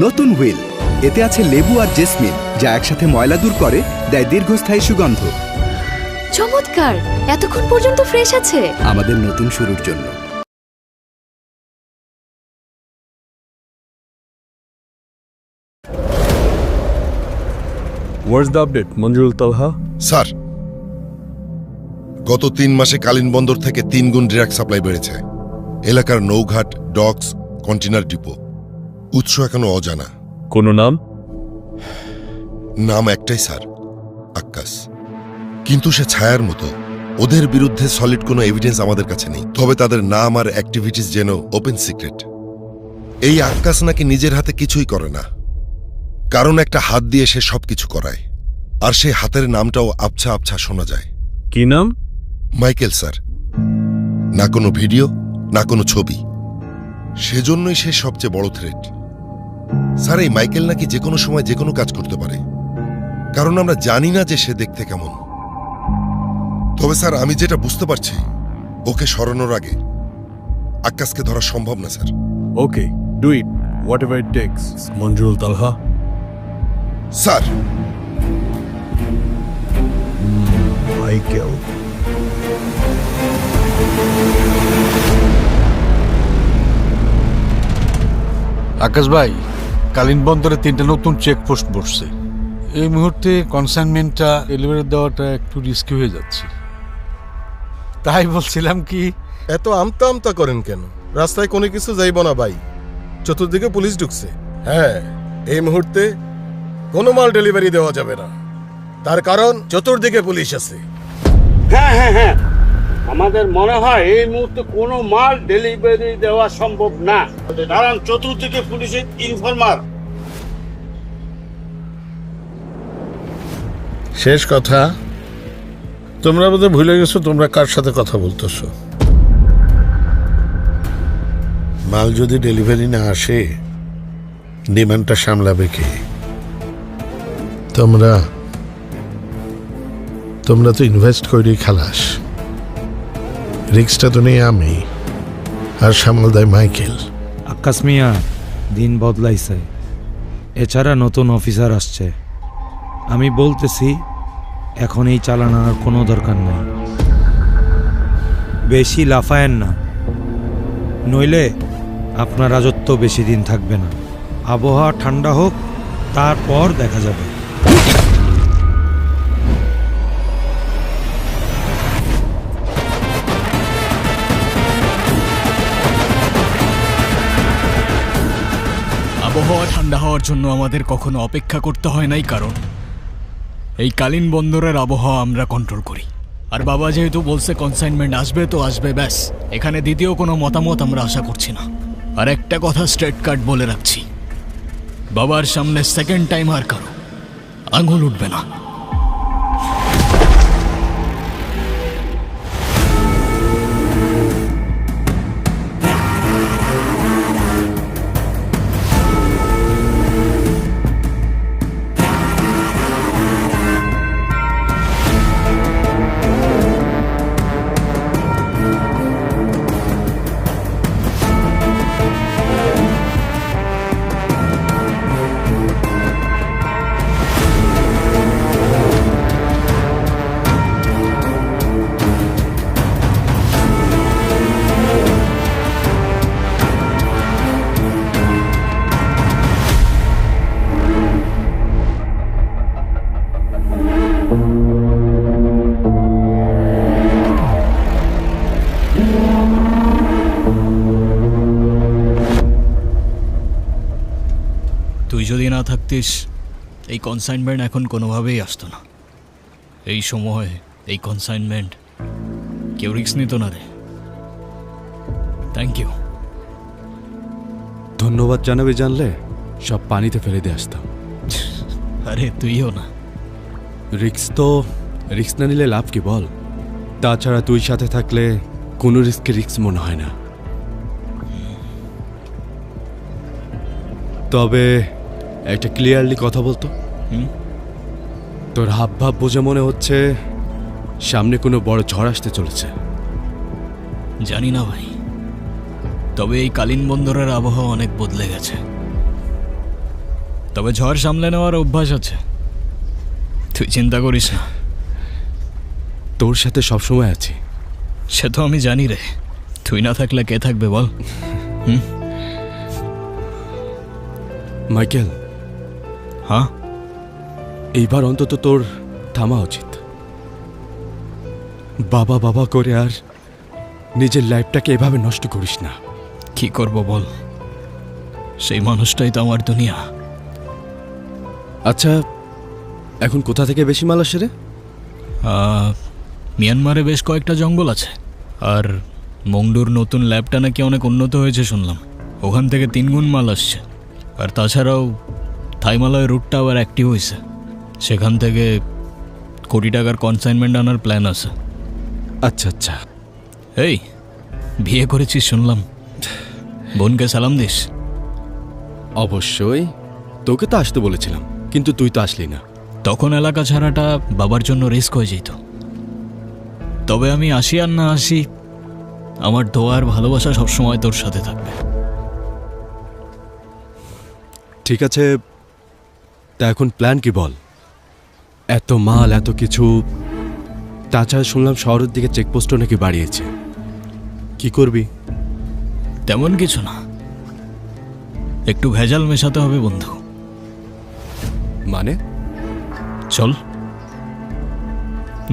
নতুন হুইল, এতে আছে লেবু আর জেসমিন, যা একসাথে ময়লা দূর করে, দেয় দীর্ঘস্থায়ী সুগন্ধ। চমৎকার! এতক্ষণ পর্যন্ত ফ্রেশ আছে। আমাদের নতুন শুরুর জন্য। What's the update, Manjurul Talha? Sir, গত 3 মাসে কালিন বন্দর থেকে 3 গুণ ড্রাগ সাপ্লাই বেড়েছে। এলাকার নৌঘাট, ডকস, কন্টেনার ডিপো। উৎস এখনো অজানা। কোনো নাম? নাম একটাই স্যার, আক্কাস। কিন্তু সে ছায়ার মতো। ওদের বিরুদ্ধে সলিড কোনো এভিডেন্স আমাদের কাছে নেই, তবে তাদের নাম আর অ্যাক্টিভিটিস যেন ওপেন সিক্রেট। এই আক্কাস নাকি নিজের হাতে কিছুই করে না, কারণ একটা হাত দিয়ে সে সবকিছু করায়, আর সেই হাতের নামটাও আবছা আবছা শোনা যায়। কি নাম? Michael sir. না কোনো ভিডিও, না কোনো ছবি। সেজন্যই সে সবচেয়ে বড় থ্রেট। স্যার, এই মাইকেল নাকি যে কোনো সময় যে কোনো কাজ করতে পারে, কারণ আমরা জানি না যে সে দেখতে কেমন। তবে স্যার, আমি যেটা বুঝতে পারছি, ওকে সরানোর আগে আক্কাসকে ধরা সম্ভব না sir. Okay, do it, whatever it takes. Manjurul Talha. Sir, Michael. Akash ভাই, কালিন বন্দরে 3টা নতুন চেকপোস্ট বসছে। এই মুহূর্তে কনসাইনমেন্টটা ডেলিভারি দেওয়াটা একটু রিস্কি হয়ে যাচ্ছে। তাই বলছিলাম কি, এত আমতা আমতা করেন কেন? রাস্তায় কোনো কিছু যাইব না ভাই, চতুর্দিকে পুলিশ ঢুকছে। হ্যাঁ, এই মুহূর্তে কোনো মাল ডেলিভারি দেওয়া যাবে না, তার কারণ চতুর্দিকে পুলিশ আছে। হ্যাঁ হ্যাঁ হ্যাঁ, আমাদের মনে হয় এই মুহূর্তে কোনো মাল ডেলিভারি দেওয়া সম্ভব না, কারণ চতুর্দিকে পুলিশের ইনফরমার। শেষ কথা, তোমরা বোধহয় ভুলে গেছো তোমরা কার সাথে কথা বলতেছো। মাল যদি ডেলিভারি না আসে, ডিমান্ডটা সামলাবে কে? তোমরা তো ইনভেস্ট করেই খালাস। রিস্কটা তো নেই আমি, আর সামাল দেয় মাইকেল। আকাশ মিয়া, দিন বদলাইছে, এছাড়া নতুন অফিসার আসছে। আমি বলতেছি, এখন এই চালানোর কোনো দরকার নাই। বেশি লাফায়েন না, নইলে আপনার রাজত্ব বেশি দিন থাকবে না। আবহাওয়া ঠান্ডা হোক, তারপর দেখা যাবে। আবহাওয়া ঠান্ডা হওয়ার জন্য আমাদের কখনো অপেক্ষা করতে হয় নাই, কারণ এই কালিন বন্দরের আবহাওয়া আমরা কন্ট্রোল করি। আর বাবা যেহেতু বলছে কনসাইনমেন্ট আসবে তো আসবে, ব্যাস। এখানে দ্বিতীয় কোনো মতামত আমরা আশা করছি না। আর একটা কথা স্ট্রেট কাট বলে রাখছি, বাবার সামনে সেকেন্ড টাইম আর কারো আঙুল উঠবে না। তুই যদি না থাকতিস, এই কনসাইনমেন্ট এখন কোনোভাবেই আসতো না। এই সময় এই কনসাইনমেন্ট কেউ রিস্ক নিত না রে। Thank you. ধন্যবাদ জানাবি, জানলে সব পানিতে ফেলে দিয়ে আসতাম। আরে তুইও না। রিস্ক না নিলে লাভ কি বল? তাছাড়া তুই সাথে থাকলে কোনো রিস্ক মনে হয় না। তবে একটা ক্লিয়ারলি কথা বলতো, তোর হাব ভাব বুঝে মনে হচ্ছে সামনে কোনো বড় ঝড় আসতে চলেছে। জানি না ভাই, তবে এই কালিন বন্দরের আবহাওয়া অনেক বদলে গেছে। তবে ঝড় সামলে নেওয়ার অভ্যাস আছে, তুই চিন্তা করিস না। তোর সাথে সবসময় আছি। সে তো আমি জানি রে, তুই না থাকলে কে থাকবে বল? মাইকেল, হ্যাঁ, এইবার অন্তত তোর থামা উচিত। বাবা বাবা করে আর নিজের লাইফটাকে এভাবে নষ্ট করিস না। কি করব বল, সেই মানুষটাই তো আমার দুনিয়া। আচ্ছা, এখন কোথা থেকে বেশি মাল আসে রে? মিয়ানমারে বেশ কয়েকটা জঙ্গল আছে, আর মংডুর নতুন ল্যাবটা নাকি অনেক উন্নত হয়েছে শুনলাম, ওখান থেকে 3 গুণ মাল আসছে। আর তাছাড়াও থাইমালয় রুটটা আবার অ্যাক্টিভ হয়েছে, সেখান থেকে কোটি টাকার কনসাইনমেন্ট আনার প্ল্যান আছে। আচ্ছা আচ্ছা। এই, বিয়ে করেছিস শুনলাম, বোনকে সালাম দিস। অবশ্যই, তোকে তো আসতে বলেছিলাম, কিন্তু তুই তো আসলি না। তখন এলাকা ছাড়াটা বাবার জন্য রিস্ক হয়ে যেত। তবে আমি আসি আর না আসি, আমার দোয়া আর ভালোবাসা সবসময় তোর সাথে থাকবে। ঠিক আছে, তা এখন প্ল্যান কি বল? এত মাল, এত কিছু, তাছাড়া শুনলাম শহরের দিকে চেকপোস্টও নাকি বাড়িয়েছে। কি করবি? তেমন কিছু না, একটু ভেজাল মেশাতে হবে বন্ধু। মানে? চল,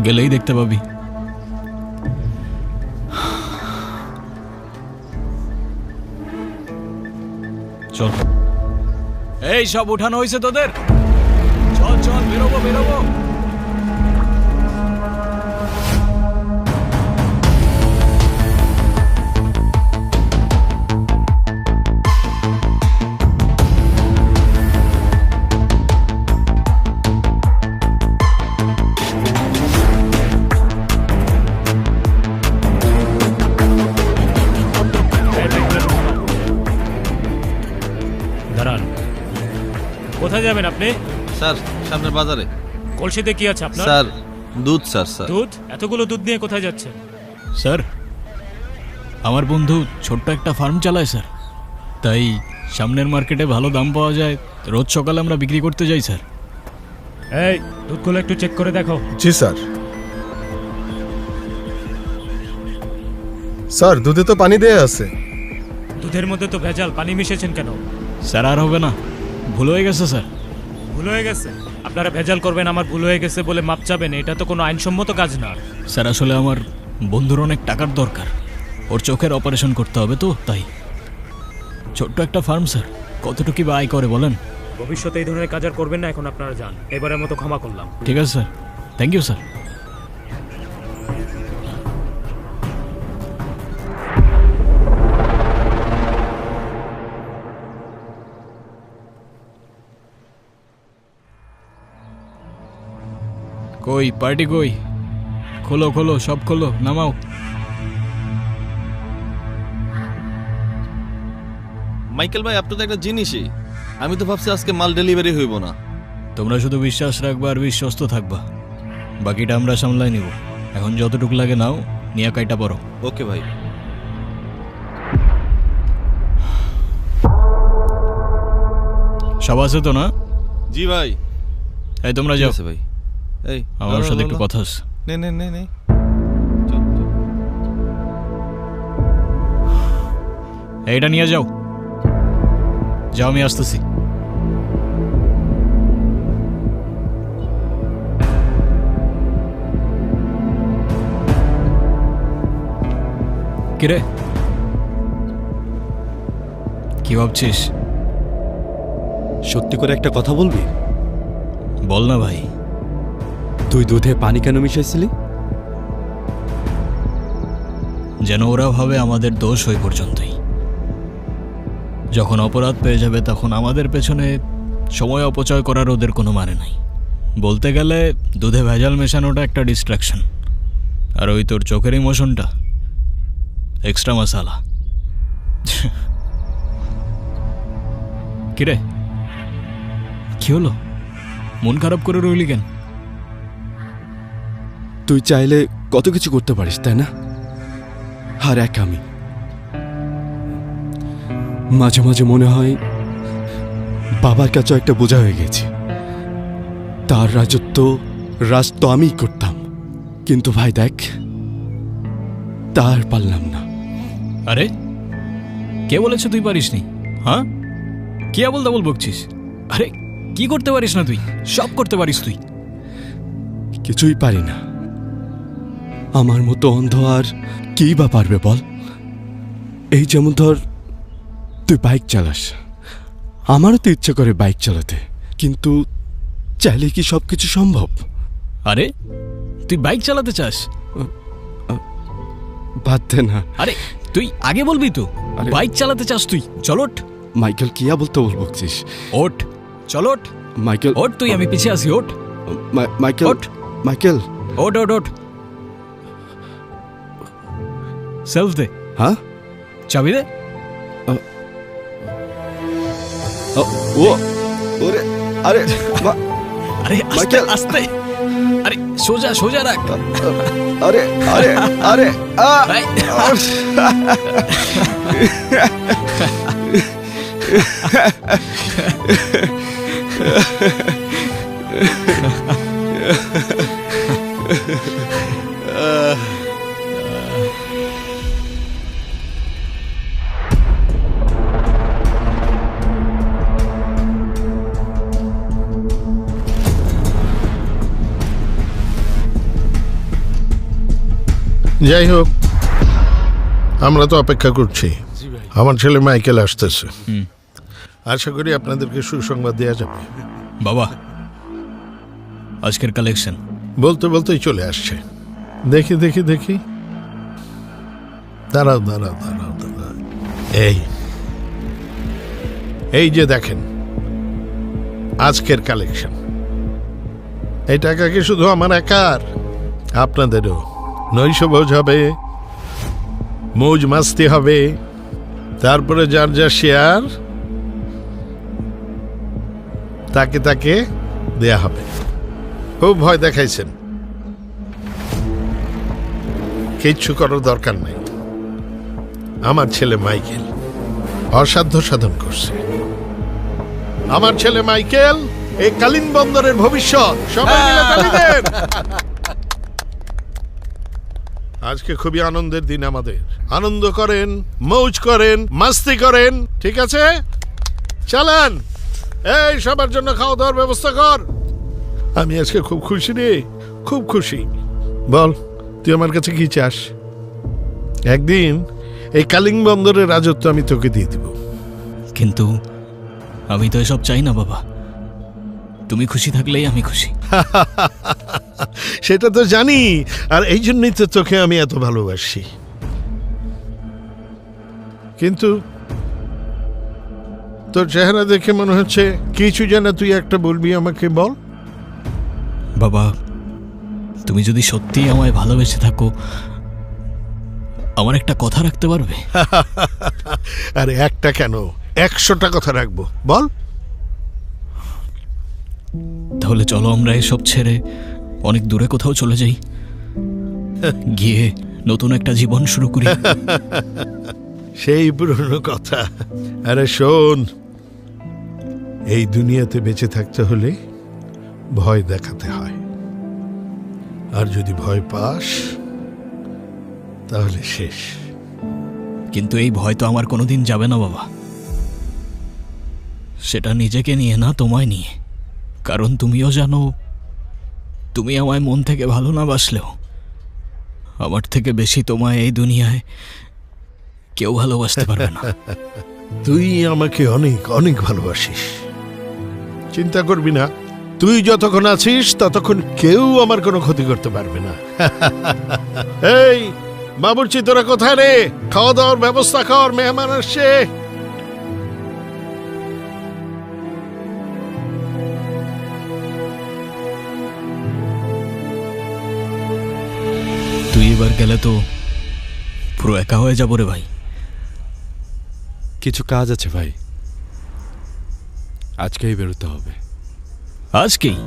গেলেই দেখতে পাবি। চল। এই সব উঠানো হয়েছে তোদের? চল চল, বেরোবো বেরোবো। দাঁড়ান, কোথায় যাবেন আপনি? স্যার, সামনের বাজারে। কলসিতে কি আছে আপনার? স্যার, দুধ। স্যার, দুধ? এতগুলো দুধ নিয়ে কোথায় যাচ্ছেন? স্যার, আমার বন্ধু ছোট্ট একটা ফার্ম চালায় স্যার, তাই সামনের মার্কেটে ভালো দাম পাওয়া যায়, রোজ সকালে আমরা বিক্রি করতে যাই স্যার। এই দুধগুলো একটু চেক করে দেখো। জি স্যার। স্যার, দুধে তো পানি দেয়া আছে। দুধের মধ্যে তো ভেজাল, পানি মিশেছেন কেন? স্যার, আর হবে না, ভুল হয়ে গেছে স্যার। ভুল হয়ে গেছে? আপনারা ভেজাল করবেন, আমার ভুল হয়ে গেছে বলে মাপ চাবেন, এটা তো কোনো আইনসম্মত কাজ না। স্যার, আসলে আমার বন্ধুর অনেক টাকার দরকার, ওর চোখের অপারেশন করতে হবে তো, তাই। ছোট্ট একটা ফার্ম স্যার, কতটুকু বা আয় করে বলেন? ভবিষ্যতে এই ধরনের কাজ আর করবেন না, এখন আপনারা যান। এবারের মতো ক্ষমা করলাম। ঠিক আছে স্যার, থ্যাংক ইউ স্যার। কই পার্টি কই? খোলো খোলো, সব খোলো, নামাও। মাইকেল ভাই, আপনি তো একটা জিনিসই, আমি তো ভাবছি আজকে মাল ডেলিভারি হইব না। তোমরা শুধু বিশ্বাস রাখবা আর বিশ্বস্ত থাকবা, বাকিটা আমরা সামলাই নিব। এখন যতটুকু লাগে নাও, নিয়ে কাইটা পড়ো। ওকে ভাই। সব আছে তো না? জি ভাই। এই তোমরা যাও ভাই। এই আমার সাথে একটু কথা আছে। নে নে নে নে। এইটা নিয়ে যাও, যাও, আমি আসতেছি। কিরে, কি ভাবছিস? সত্যি করে একটা কথা বলবি? বল না ভাই। তুই দুধে পানি কেন মিশাইছিলি? যেন ওরা ভাবে আমাদের দোষ ওই পর্যন্তই, যখন অপরাধ পেয়ে যাবে তখন আমাদের পেছনে সময় অপচয় করার ওদের কোনো মানে নাই। বলতে গেলে দুধে ভেজাল মেশানোটা একটা ডিস্ট্রাকশন, আর ওই তোর চোখের ইমোশনটা এক্সট্রা মশালা। কিরে, কি হলো? মন খারাপ করে রইলি কেন? তুই চাইলে কত কিছু করতে পারিস, তাই না? আর এক আমি মাঝে মাঝে মনে হয় বাবার কাছেও একটা বোঝা হয়ে গেছি। তার রাজ তো আমিই করতাম, কিন্তু ভাই দেখ, তার পারলাম না। আরে কে বলেছে তুই পারিসনি? হ্যাঁ, কি আবল তাবল বকছিস? আরে কি করতে পারিস না তুই? সব করতে পারিস তুই। কিছুই পারি না। আমার মতো অন্ধ আর কি বা পারবে বল? এই যেমন ধর, তুই বাইক চালাস, আমারও তো ইচ্ছে করে বাইক চালাতে, কিন্তু চাইলে কি সবকিছু সম্ভব? আরে তুই বাইক চালাতে চাস? বাদ দে না। আরে তুই আগে বলবি তো বাইক চালাতে চাস তুই। চলোট মাইকেল, কি বলতে বলছিস? ওঠ, চলোট মাইকেল। ওঠ, তুই আমি পিছিয়ে আসি। ওঠ মাইকেল, মাইকেল, ওঠ ওঠ ওঠ। সেলফ দে। হ্যাঁ, চাবি দে। ও ওরে, আরে আরে আস্তে আস্তে, আরে সোজা সোজা রাখ। আরে আরে আরে যাই হোক, আমরা তো অপেক্ষা করছি। আমার ছেলে মাইকেল আসতেছে। আশা করি আপনাদেরকে সুসংবাদ দেওয়া যাবে। বাবা, আজকের কালেকশন বলতে বলতেই চলে আসছে। দেখি দেখি দেখি, দাঁড়াও দাঁড়াও দাঁড়াও দাঁড়াও। এই যে দেখেন আজকের কালেকশন। এই টাকা কি শুধু আমার একার? আপনাদেরও নৈশভোজ হবে, মৌজ মাস্তি হবে, তারপরে যার যা শেয়ার তাকে তাকে দেয়া হবে। খুব ভয় দেখাইছেন, কিচ্ছু করার দরকার নাই। আমার ছেলে মাইকেল অসাধ্য সাধন করছে। আমার ছেলে মাইকেল এই কালিন বন্দরের ভবিষ্যৎ। সবাই মিলে তালি দেন। আজকে খুবই আনন্দের দিন আমাদের। আনন্দ করেন, মৌজ করেন, মাস্তি করেন, ঠিক আছে? চালান। এই সবার জন্য খাওয়া দাওয়ার ব্যবস্থা কর। আমি আজকে খুব খুশি রে, খুব খুশি। বল, তুই আমার কাছে কি চাস? একদিন এই কালিং বন্দরের রাজত্ব আমি তোকে দিয়ে দিব। কিন্তু আমি তো এসব চাই না বাবা। তুমি খুশি থাকলেই আমি খুশি। সেটা তো জানি, আর এই জন্যই তো তোকে আমি এত ভালোবাসি। কিন্তু তোর চেহারা দেখে মনে হচ্ছে কিছু যেন তুই একটা বলবি আমাকে। বল বাবা, তুমি যদি সত্যি আমায় ভালোবেসে থাকো, আমার একটা কথা রাখতে পারবে? আরে একটা কেন, 100টা কথা রাখবো। বল। তাহলে চলো আমরা এসব ছেড়ে অনেক দূরে কোথাও চলে যাই, গিয়ে নতুন একটা জীবন শুরু করি। সেই পুরনো কথা। আরে শোন, এই দুনিয়াতে বেঁচে থাকতে হলে ভয় দেখাতে হয়, আর যদি ভয় পাস তাহলে শেষ। কিন্তু এই ভয় তো আমার কোনোদিন যাবে না বাবা। সেটা নিজেকে নিয়ে না, তোমায় নিয়ে। কারণ তুমিও জানো, তুমি আমায় মন থেকে ভালো না বাসলেও আমার থেকে বেশি তোমায় এই দুনিয়ায় কেউ ভালোবাসতে পারবে না। তুই আমাকে অনেক অনেক ভালোবাসিস, চিন্তা করবি না। তুই যতক্ষণ আছিস ততক্ষণ কেউ আমার কোনো ক্ষতি করতে পারবে না। এই বাবুর্চি, তোরা কোথায় রে? খাওয়া দাওয়ার ব্যবস্থা কর, মেহমান আসছে। তুই এবার গেলে তো পুরো একা হয়ে যাবো রে ভাই। কিছু কাজ আছে ভাই, আজকেই বেরোতে হবে। আজকেই?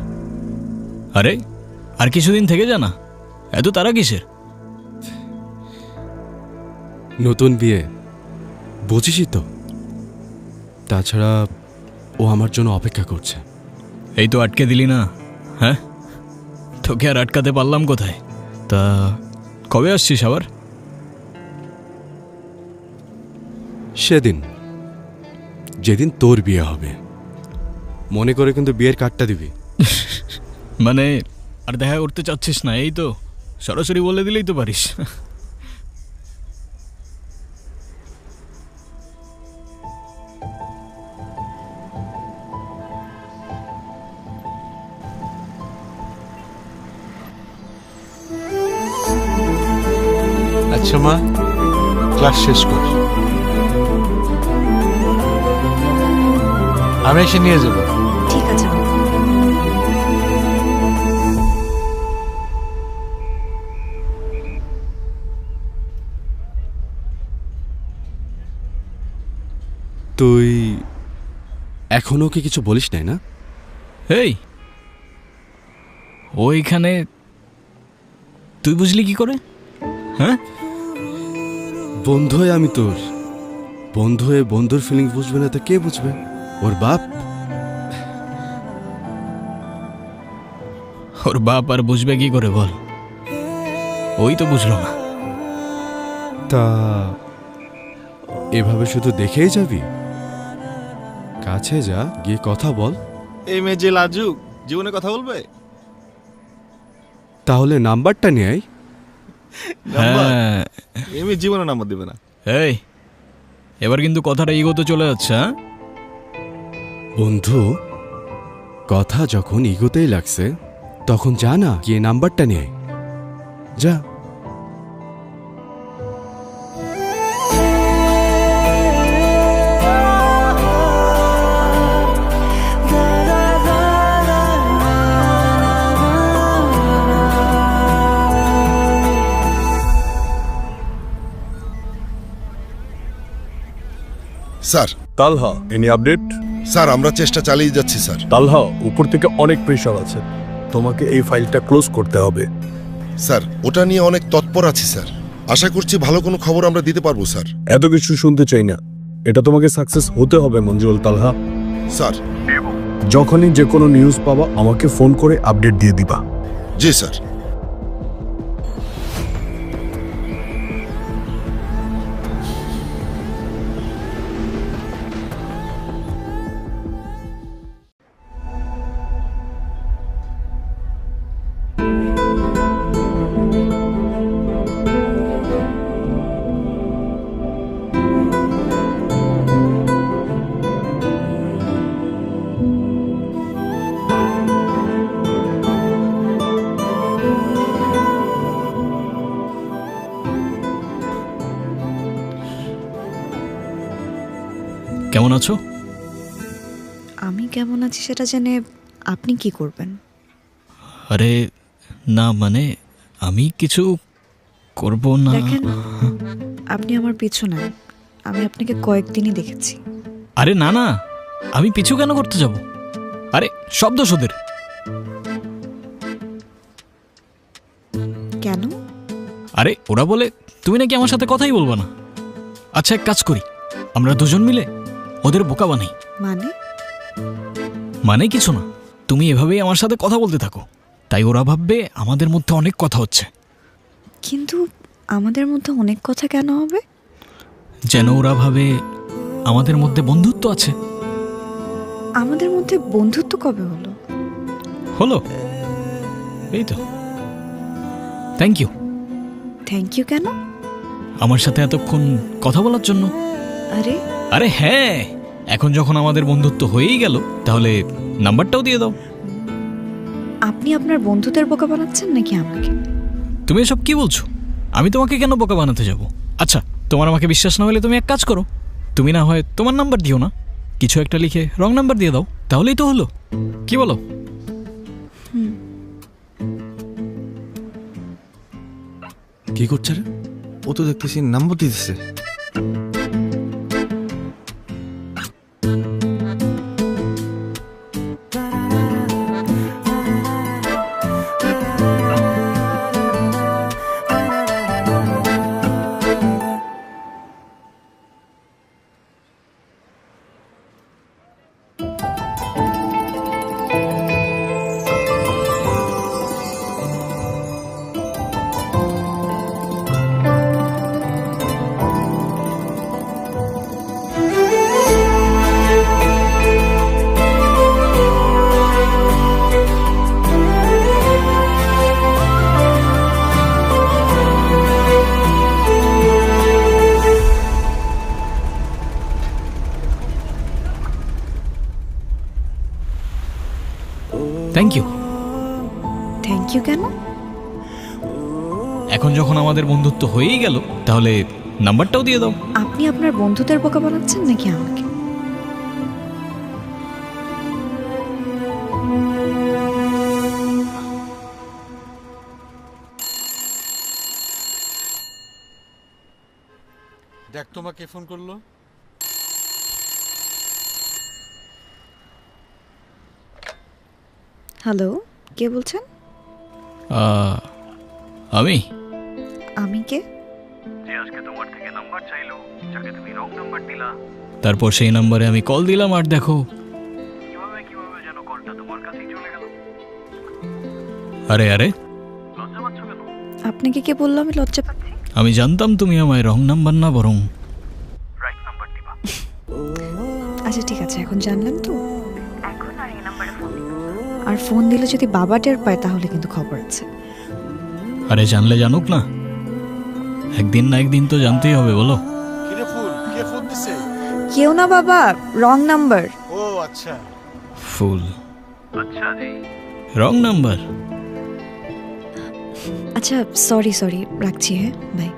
আরে আর কিছুদিন থেকে জানা, এত তারা কিসের? নতুন বিয়ে, বুঝিসই তো। তাছাড়া ও আমার জন্য অপেক্ষা করছে। এই তো আটকে দিলি না, হ্যাঁ? তোকে আর আটকাতে পারলাম কোথায়? তা কবে আসছিস আবার? সেদিন, যেদিন তোর বিয়ে হবে। মনে করে কিন্তু বিয়ের কার্ডটা দিবি। মানে আর দেখা করতে চাচ্ছিস না, এই তো? সরাসরি বলে দিলেই তো পারিস। আচ্ছা মা, ক্লাস শেষ কর, আমি এসে নিয়ে যাব। ঠিক আছে বাবা। তুই এখনো কি কিছু বলিস নাই না? এই ওইখানে তুই বুঝলি কি করে? হ্যাঁ, বন্ধু হয়ে আমি তোর, বন্ধু হয়ে বন্ধুর ফিলিংস বুঝবে না তো কে বুঝবে? ওর বাপ। ওর বাপ আর বুঝবে কি করে বল? ওই তো বুঝলো না। তা এভাবে শুধু দেখেই যাবি? কাছে যা, গিয়ে কথা বল। এই মেয়ে যে লাজুক, জীবনে কথা বলবে? তাহলে নাম্বারটা নিয়ে আয়। হ্যাঁ, এই মেয়ে জীবনে নাম্বার দেবে না। এই এবার কিন্তু কথাটা ইগোতে চলে যাচ্ছে। হ্যাঁ বন্ধু, কথা যখন ইগোতেই লাগছে তখন যা না, গিয়ে নাম্বারটা নিয়ে আয়। যা। স্যার, তালহা, এনি আপডেট? স্যার আমরা চেষ্টা চালিয়ে যাচ্ছি স্যার। তালহা, উপর থেকে অনেক প্রেশার আছে, তোমাকে এই ফাইলটা ক্লোজ করতে হবে। স্যার ওটা নিয়ে অনেক তৎপর আছি স্যার, আশা করছি ভালো কোনো খবর আমরা দিতে পারবো স্যার। এত কিছু শুনতে চাই না, এটা তোমাকে সাকসেস হতে হবে মঞ্জুরুল তালহা। স্যার যখনই যে কোনো নিউজ পাবা আমাকে ফোন করে আপডেট দিয়ে দিবা। জি স্যার। কেমন আছো? আমি কেমন আছি সেটা জেনে আপনি কি করবেন? আরে না, মানে আমি কিছু করব না। দেখেন, আপনি আমার পিছু নেন, আমি আপনাকে কয়েকদিনই দেখেছি। আরে না না, আমি পিছু কেন করতে যাব? আরে সব দোষ ওদের। কেন? আরে ওরা বলে তুমি নাকি আমার সাথে কথাই বলবা না। আচ্ছা এক কাজ করি, আমরা দুজন মিলে ওদের বোকা বানাই। মানে? মানে কিছু না, তুমি এভাবেই আমার সাথে কথা বলতে থাকো, তাই ওরা ভাববে আমাদের মধ্যে অনেক কথা হচ্ছে। কিন্তু আমাদের মধ্যে অনেক কথা কেন হবে? যেন ওরা ভাবে আমাদের মধ্যে বন্ধুত্ব আছে। আমাদের মধ্যে বন্ধুত্ব কবে হলো? হলো এই তো। Thank you. থ্যাংক ইউ কেন? আমার সাথে এতক্ষণ কথা বলার জন্য। আরে আরে হ্যাঁ, এখন যখন আমাদের বন্ধুত্ব হয়েই গেল তাহলে নাম্বারটাও দিয়ে দাও। আপনি আপনার বন্ধুদের বোকা বানাচ্ছেন নাকি আমাকে? তুমি এসব কি বলছো? আমি তোমাকে কেন বোকা বানাতে যাব? আচ্ছা তোমার আমাকে বিশ্বাস না হলে তুমি এক কাজ করো, তুমি না হয় তোমার নাম্বার দিও না, কিছু একটা লিখে রং নাম্বার দিয়ে দাও, তাহলেই তো হলো। কি বলো? কি করছে রে? ও তো দেখতেছি নাম্বার দিতেছে। Thank you. থ্যাংক ইউ কেন? এখন যখন আমাদের বন্ধুত্ব হয়েই গেল তাহলে নাম্বারটাও দিয়ে দাও। আপনি আপনার বন্ধুদের বোকা বানাচ্ছেন নাকি আমাকে? দেখ তোমাকে ফোন করলো। হ্যালো, কে বলছেন? আমি আমি কে? তারপর সেই নাম্বারে আমি কল দিলাম আর দেখো আরে আরে আপনাকে কে বললো আমি লজ্জা পাচ্ছি? আমি জানতাম তুমি আমায় রং নাম্বার না বরং আচ্ছা ঠিক আছে, এখন জানলেন তো। আর ফোন দিলে যদি বাবা টের পায় তাহলে কিন্তু খবর আছে। আরে জানলে জানুক না, একদিন না একদিন তো জানতেই হবে। বলো কিরে ফুল, কে ফোন দিছে? কেউ না বাবা, রং নাম্বার। ও আচ্ছা। ফুল? আচ্ছা জি, রং নাম্বার। আচ্ছা সরি রাখছি, হ্যাঁ বাই।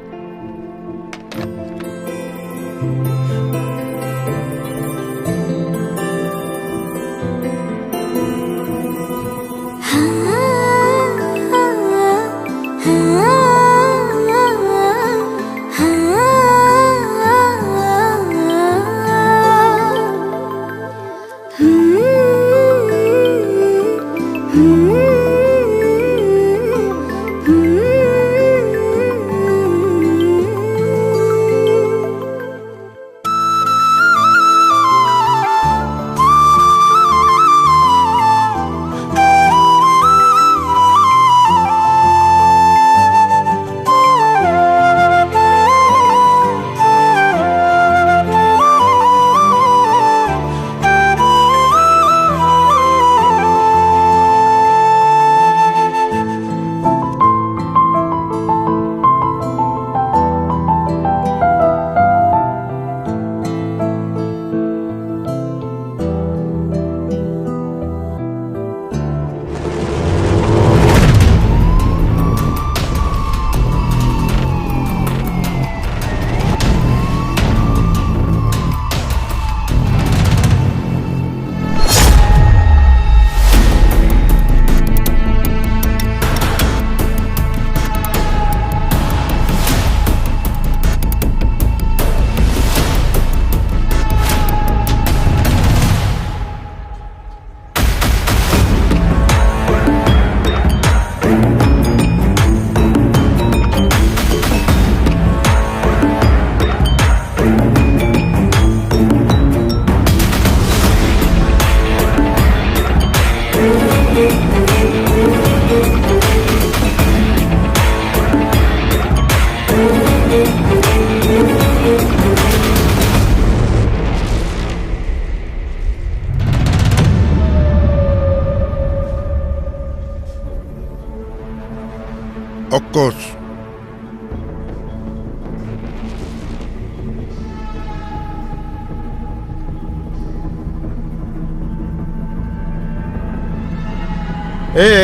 Of course.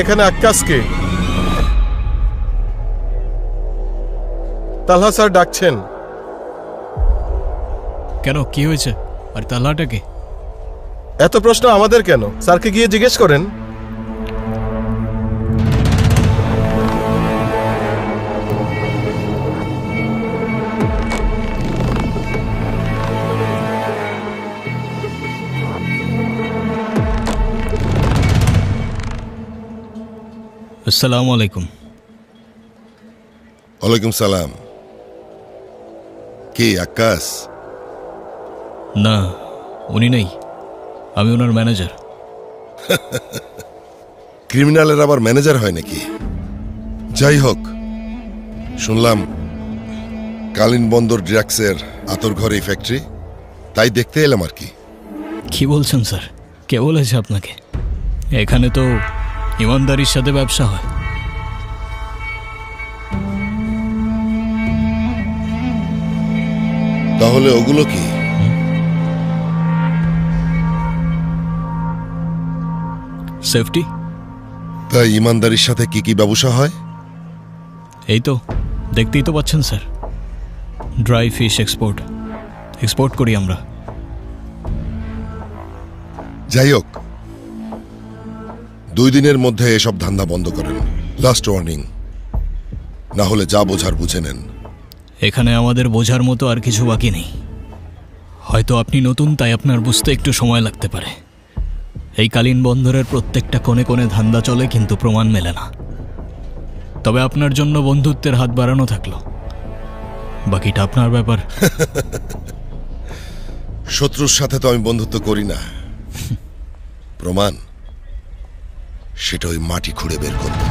এখানে আক্কাস কে? তালহা স্যার ডাকছেন। কেন, কি হয়েছে? আর তালাটাকে? এত প্রশ্ন আমাদের কেন? স্যারকে গিয়ে জিজ্ঞেস করেন। আসসালামু আলাইকুম। ওয়ালাইকুম সালাম। কে আকাশ? না, উনি নেই, আমি ওনার ম্যানেজার। ক্রিমিনালের আবার ম্যানেজার হয় নাকি? যাই হোক, শুনলাম কালিন বন্দর ড্রাগসের আতর ঘরে ফ্যাক্টরি, তাই দেখতে এলাম আর কি। কি বলছেন স্যার? কে বলেছে আপনাকে? এখানে তো ইমানদারির সাথে ব্যবসা হয়। তাহলে ওগুলো কি? সেফটি, তাই ইমানদারির সাথে কি কি ব্যবসা হয়? এই তো দেখতেই তো পাচ্ছেন স্যার, ড্রাই ফিশ এক্সপোর্ট করি আমরা। যাই হোক, 2 দিনের মধ্যে এসব ধান্দা বন্ধ করেন। লাস্ট ওয়ার্নিং, না হলে যা বোঝার বুঝে নেন। এখানে আমাদের বোঝার মতো আর কিছু বাকি নেই। হয়তো আপনি নতুন, তাই আপনার বুঝতে একটু সময় লাগতে পারে। এই কালীন বন্দরের প্রত্যেকটা কোণে কোণে ধান্দা চলে, কিন্তু প্রমাণ মেলে না। তবে আপনার জন্য বন্ধুত্বের হাত বাড়ানো থাকলো, বাকিটা আপনার ব্যাপার। শত্রুর সাথে তো আমি বন্ধুত্ব করি না। প্রমাণ সেটা ওই মাটি খুঁড়ে বের করবো।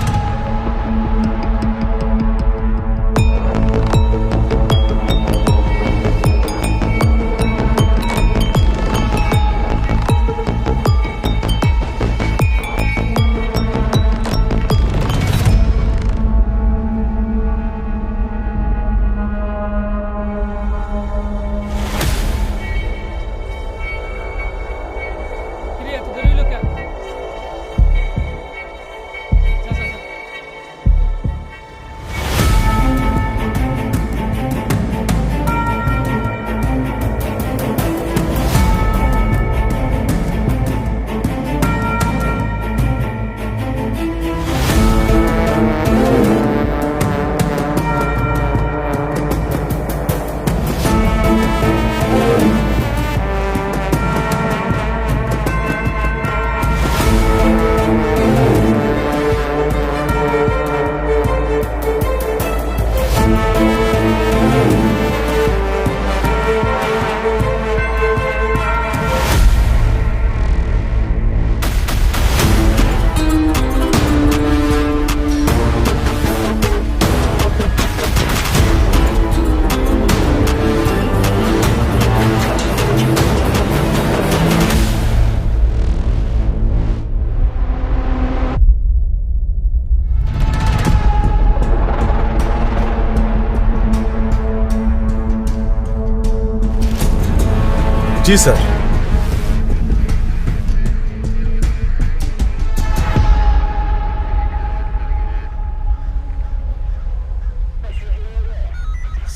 জি স্যার।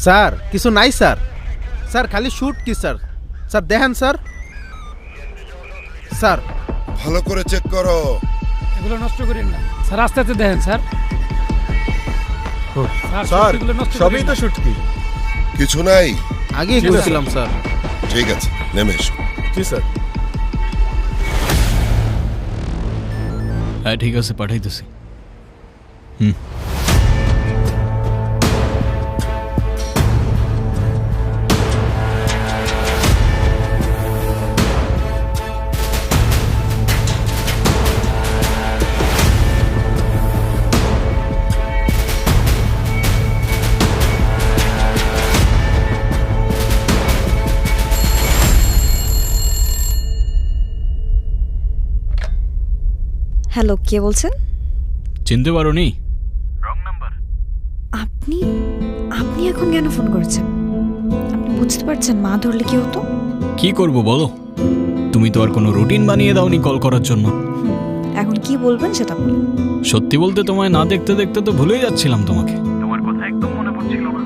স্যার কিছু নাই স্যার। স্যার খালি শুট কি স্যার? স্যার দেখেন স্যার। স্যার ভালো করে চেক করো। এগুলো নষ্ট করেন না স্যার, আস্তে আস্তে দেখেন স্যার। স্যার সবই তো শুটকি, কিছু নাই। আগেই বলছিলাম স্যার। ঠিক আছে, নেমে এসো। জি স্যার। হ্যাঁ ঠিক আছে, পাঠাইতেছি। হ্যালো, কে বলছেন? চিনতে পারোনি? আপনি আপনি এখন কেন ফোন করেছেন? আপনি বুঝতে পারছেন মা ধরলে কি হতো? কি করব বলো, তুমি তো আর কোনো রুটিন বানিয়ে দাওনি কল করার জন্য। এখন কি বলবেন সেটা বলুন। সত্যি বলতে তোমায় না দেখতে দেখতে তো ভুলেই যাচ্ছিলাম তোমাকে। তোমার কথা একদম মনে পড়ছিল না,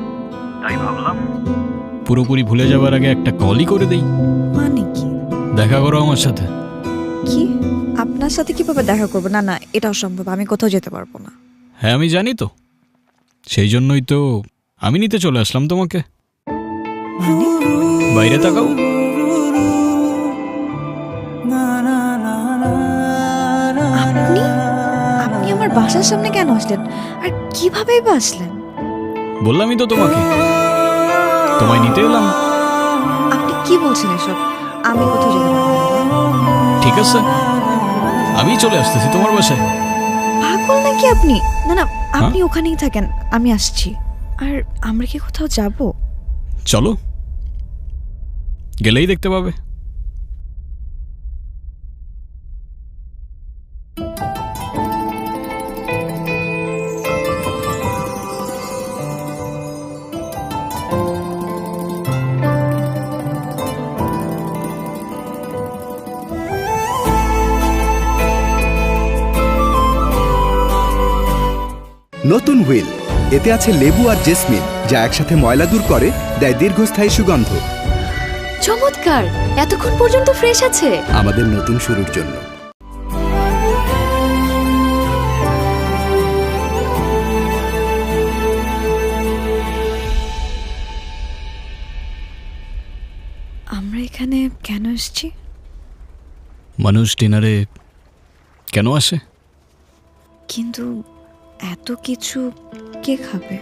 তাই ভাবলাম পুরোপুরি ভুলে যাবার আগে একটা কলই করে দেই। মানে কি? দেখা করো আমার সাথে। কি? আপনার সাথে কিভাবে দেখা করবো? না না, এটা অসম্ভব, আমি কোথাও যেতে পারবো না। হ্যাঁ আমি জানি তো, সেই জন্যই তো আমি নিতে চলে আসলাম তোমাকে। বাইরে তাকাও। আপনি আপনি আমার বাসার সামনে কেন আসলেন, আর কিভাবেই বা আসলেন? বললামই তো তোমাকে, তোমায় নিতে এলাম। আপনি কি বলছেন এসব? আমি কোথাও যেতে পারবো না। ঠিক আছে, আমি চলে আসতেছি তোমার বাসায়। পাগল নাকি আপনি? না না, আপনি ওখানেই থাকেন, আমি আসছি। আর আমরা কি কোথাও যাব? চলো, গেলেই দেখতে পাবে। নতুন হুইল, এতে আছে লেবু আর জেসমিন, যা একসাথে ময়লা দূর করে, দেয় দীর্ঘস্থায়ী সুগন্ধ। চমৎকার, এতক্ষণ পর্যন্ত ফ্রেশ আছে। আমাদের নতুন শুরুর জন্য। আমরা এখানে কেন এসেছি? মানুষ ডিনারে কেন আসে? কিন্তু এত কিছু কে খাবে?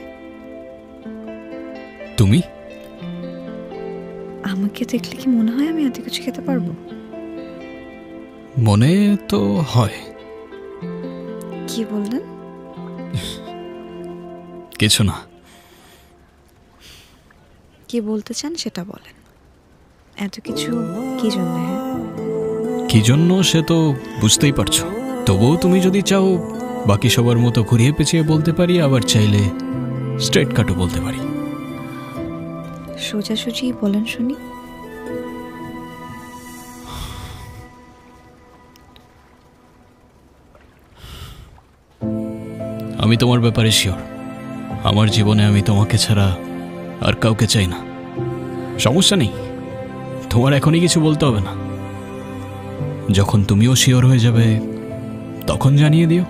তুমি? আমাকে দেখলে কি মনে হয় আমি এত কিছু খেতে পারবো? মনে তো হয়। কি বললেন? কিছু না। কি বলতে চান সেটা বলেন। এত কিছু কি জন্য? কি জন্য সে তো বুঝতেই পারছো। তবুও তুমি যদি চাও বাকি সবার মতো ঘুরিয়ে পেঁচিয়ে বলতে পারি, আবার চাইলে স্ট্রেট কাটও বলতে পারি। সোজাসুজি বলেন শুনি। আমি তোমার ব্যাপারে শিওর। আমার জীবনে আমি তোমাকে ছাড়া আর কাউকে চাই না। সমস্যা নেই, তোমার এখনই কিছু বলতে হবে না। যখন তুমিও শিওর হয়ে যাবে তখন জানিয়ে দিও।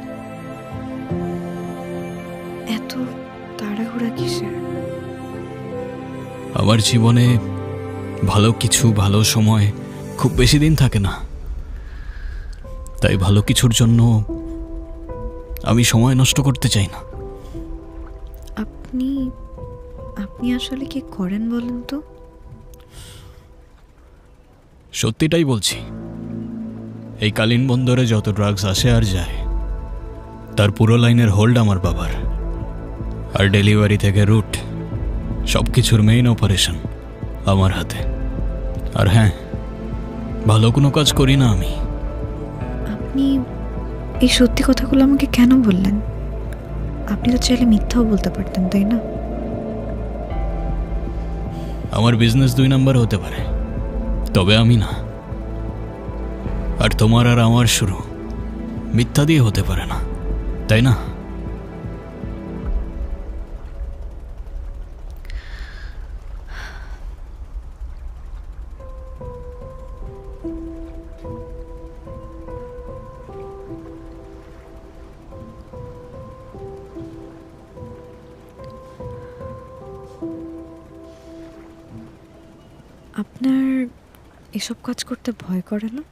এত তাড়াহুড়া কিসের? আমার জীবনে ভালো কিছু, ভালো সময় খুব বেশি দিন থাকে না। তাই ভালো কিছুর জন্য আমি সময় নষ্ট করতে চাই না। আপনি আপনি আসলে কি করেন বলেন তো? সত্যিটাই বলছি। এই কালীন বন্দরে যত ড্রাগস আসে আর যায়, তার পুরো লাইনের হোল্ড আমার বাবার। আর ডেলিভারি থেকে রুট, সব কিছুর মেইন অপারেশন আমার হাতে। আর হ্যাঁ, ভালো কোনো কাজ করি না আমি। আপনি এই সত্যি কথাগুলো আমাকে কেন বললেন? আপনি তো চাইলে মিথ্যাও বলতে পারতেন, তাই না? আমার বিজনেস 2 নাম্বার হতে পারে, তবে আমি না। আর তোমার আর আমার শুরু মিথ্যা দিয়ে হতে পারে না, তাই না? আপনার এসব কাজ করতে ভয় করে না?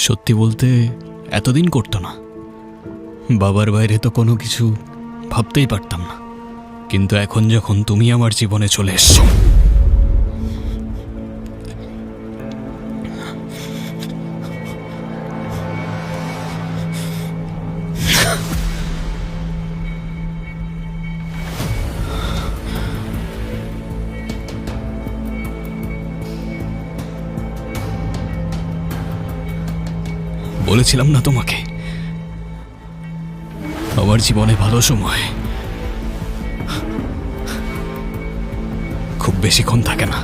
সত্যি বলতে এতদিন করতো না। বাবার বাইরে তো কোনো কিছু ভাবতেই পারতাম না। কিন্তু এখন যখন তুমি আমার জীবনে চলে এসছো, বলেছিলাম না তোমাকে, আমার জীবনে ভালো সময় খুব বেশিক্ষণ থাকে না।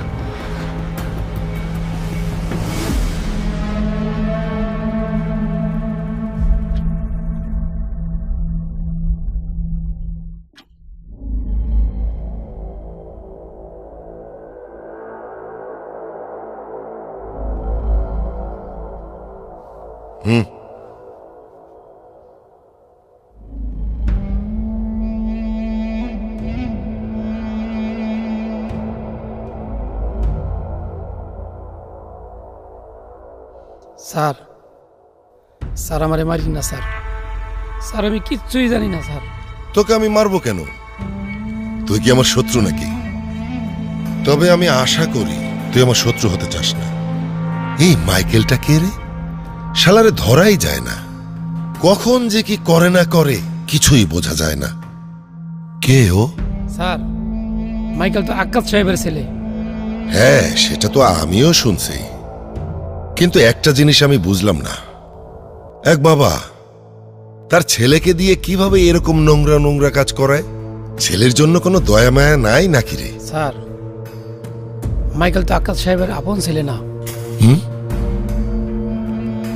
স্যার, স্যার আমারে মারিন না স্যার। স্যার আমি কিচ্ছুই জানি না স্যার। তোকে আমি মারবো কেন? তুই কি আমার শত্রু নাকি? তবে আমি আশা করি তুই আমার শত্রু হতে চাস না। এই মাইকেলটা কে রে? শালারে ধরাই যায় না। কখন যে কি করে না করে কিছুই বোঝা যায় না। কে ও? স্যার, মাইকেল তো আক্কাস সাহেবের ছেলে। হ্যাঁ, সেটা তো আমিও শুনছি, কিন্তু একটা জিনিস আমি বুঝলাম না। এক বাবা তার ছেলেকে দিয়ে কিভাবে এরকম নোংরা নোংরা কাজ করায়? ছেলের জন্য কোনো দয়া মায়া নাই নাকি রে? স্যার, মাইকেল তো আক্কাস সাহেবের আপন ছেলে না।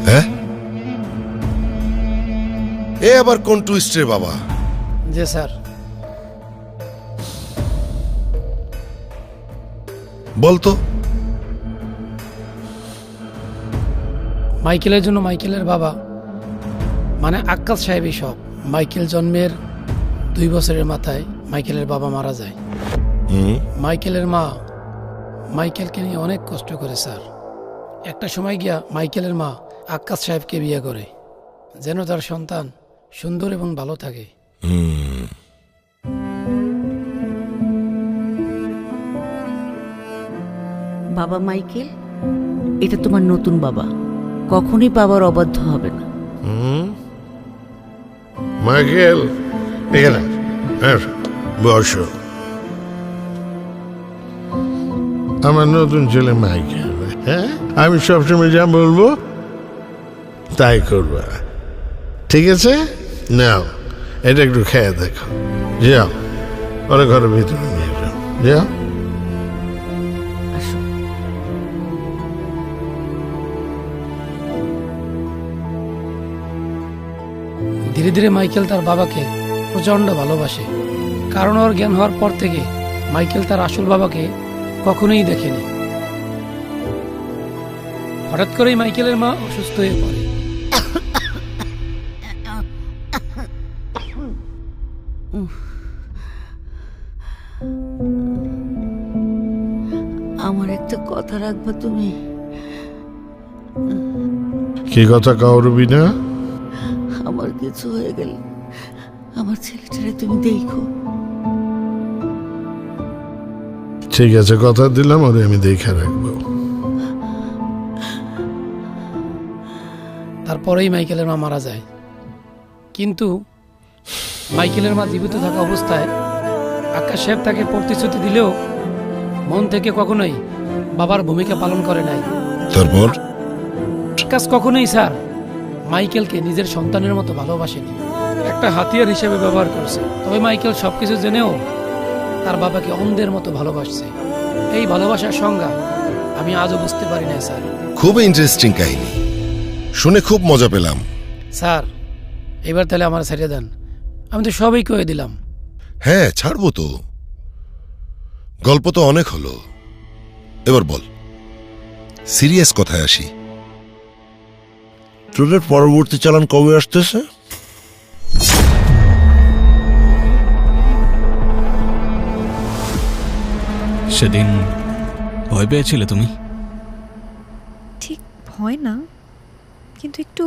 হ্যাঁ, এ আবার কোন টুইস্ট রে বাবা? জি স্যার। বলতো মাইকেলের জন্য মাইকেলের বাবা মানে আক্কাস সাহেবই সব। মাইকেল জন্মের 2 বছরের মাথায় মাইকেলের বাবা মারা যায়। মাইকেলের মা মাইকেলকে নিয়ে অনেক কষ্ট করে স্যার। একটা সময় গিয়া মাইকেলের মা আক্কাস সাহেবকে বিয়ে করে যেন তার সন্তান সুন্দর এবং ভালো থাকে। বাবা মাইকেল, এটা তোমার নতুন বাবা, কখনই বাবার অবাধ্য হবে না। মাইকেল এখানে বসো। আমার নতুন ছেলে মাইকেল, হ্যাঁ আমি সবসময় যা বলবো তাই করবা, ঠিক আছে? নাও এটা একটু খেয়ে দেখো। যাও ওরা ঘরের ভিতরে নিয়ে যাও, যাও। ধীরে ধীরে মাইকেল তার বাবাকে প্রচন্ড ভালোবাসে, কারণ ওর জ্ঞান হওয়ার পর থেকে মাইকেল তার আসল বাবাকে কখনোই দেখেনি। হঠাৎ করেই মাইকেলের মা অসুস্থ হয়ে পড়ে। আমার একটা কথা রাখবা তুমি? কি কথা কাউরবি না? আমার কিছু হয়ে গেল আমার ছেলেটারে তুমি দেখো। ঠিক আছে, কথা দিলাম ওরে আমি দেখে রাখবো। তারপরেই মাইকেলের মা মারা যায়। কিন্তু মাইকেলের মা জীবিত থাকা অবস্থায় আক্কাস সাহেব তাকে প্রতিশ্রুতি দিলেও মন থেকে কখনোই বাবার ভূমিকা পালন করে নাই। তারপর আক্কাস কখনোই স্যার মাইকেলকে নিজের সন্তানের মতো ভালোবাসেনি, একটা হাতিয়ার হিসেবে ব্যবহার করছে। তবে মাইকেল সবকিছু জেনেও তার বাবাকে অন্ধের মতো ভালোবাসছে। এই ভালোবাসার সংজ্ঞা আমি আজও বুঝতে পারি না স্যার। খুব ইন্টারেস্টিং কাহিনী, শুনে খুব মজা পেলাম। স্যার এবার তাহলে আমার ছেড়ে দেন, আমি তো সবই কয়ে দিলাম। হ্যাঁ ছাড়বো তো, গল্প তো অনেক হলো। এবার বল, সিরিয়াস কথায় আসি। তোদের পরবর্তী চালান কবে আসতেছে? সেদিন ভয় পেয়েছিলে তুমি? ঠিক ভয় না, কিন্তু একটু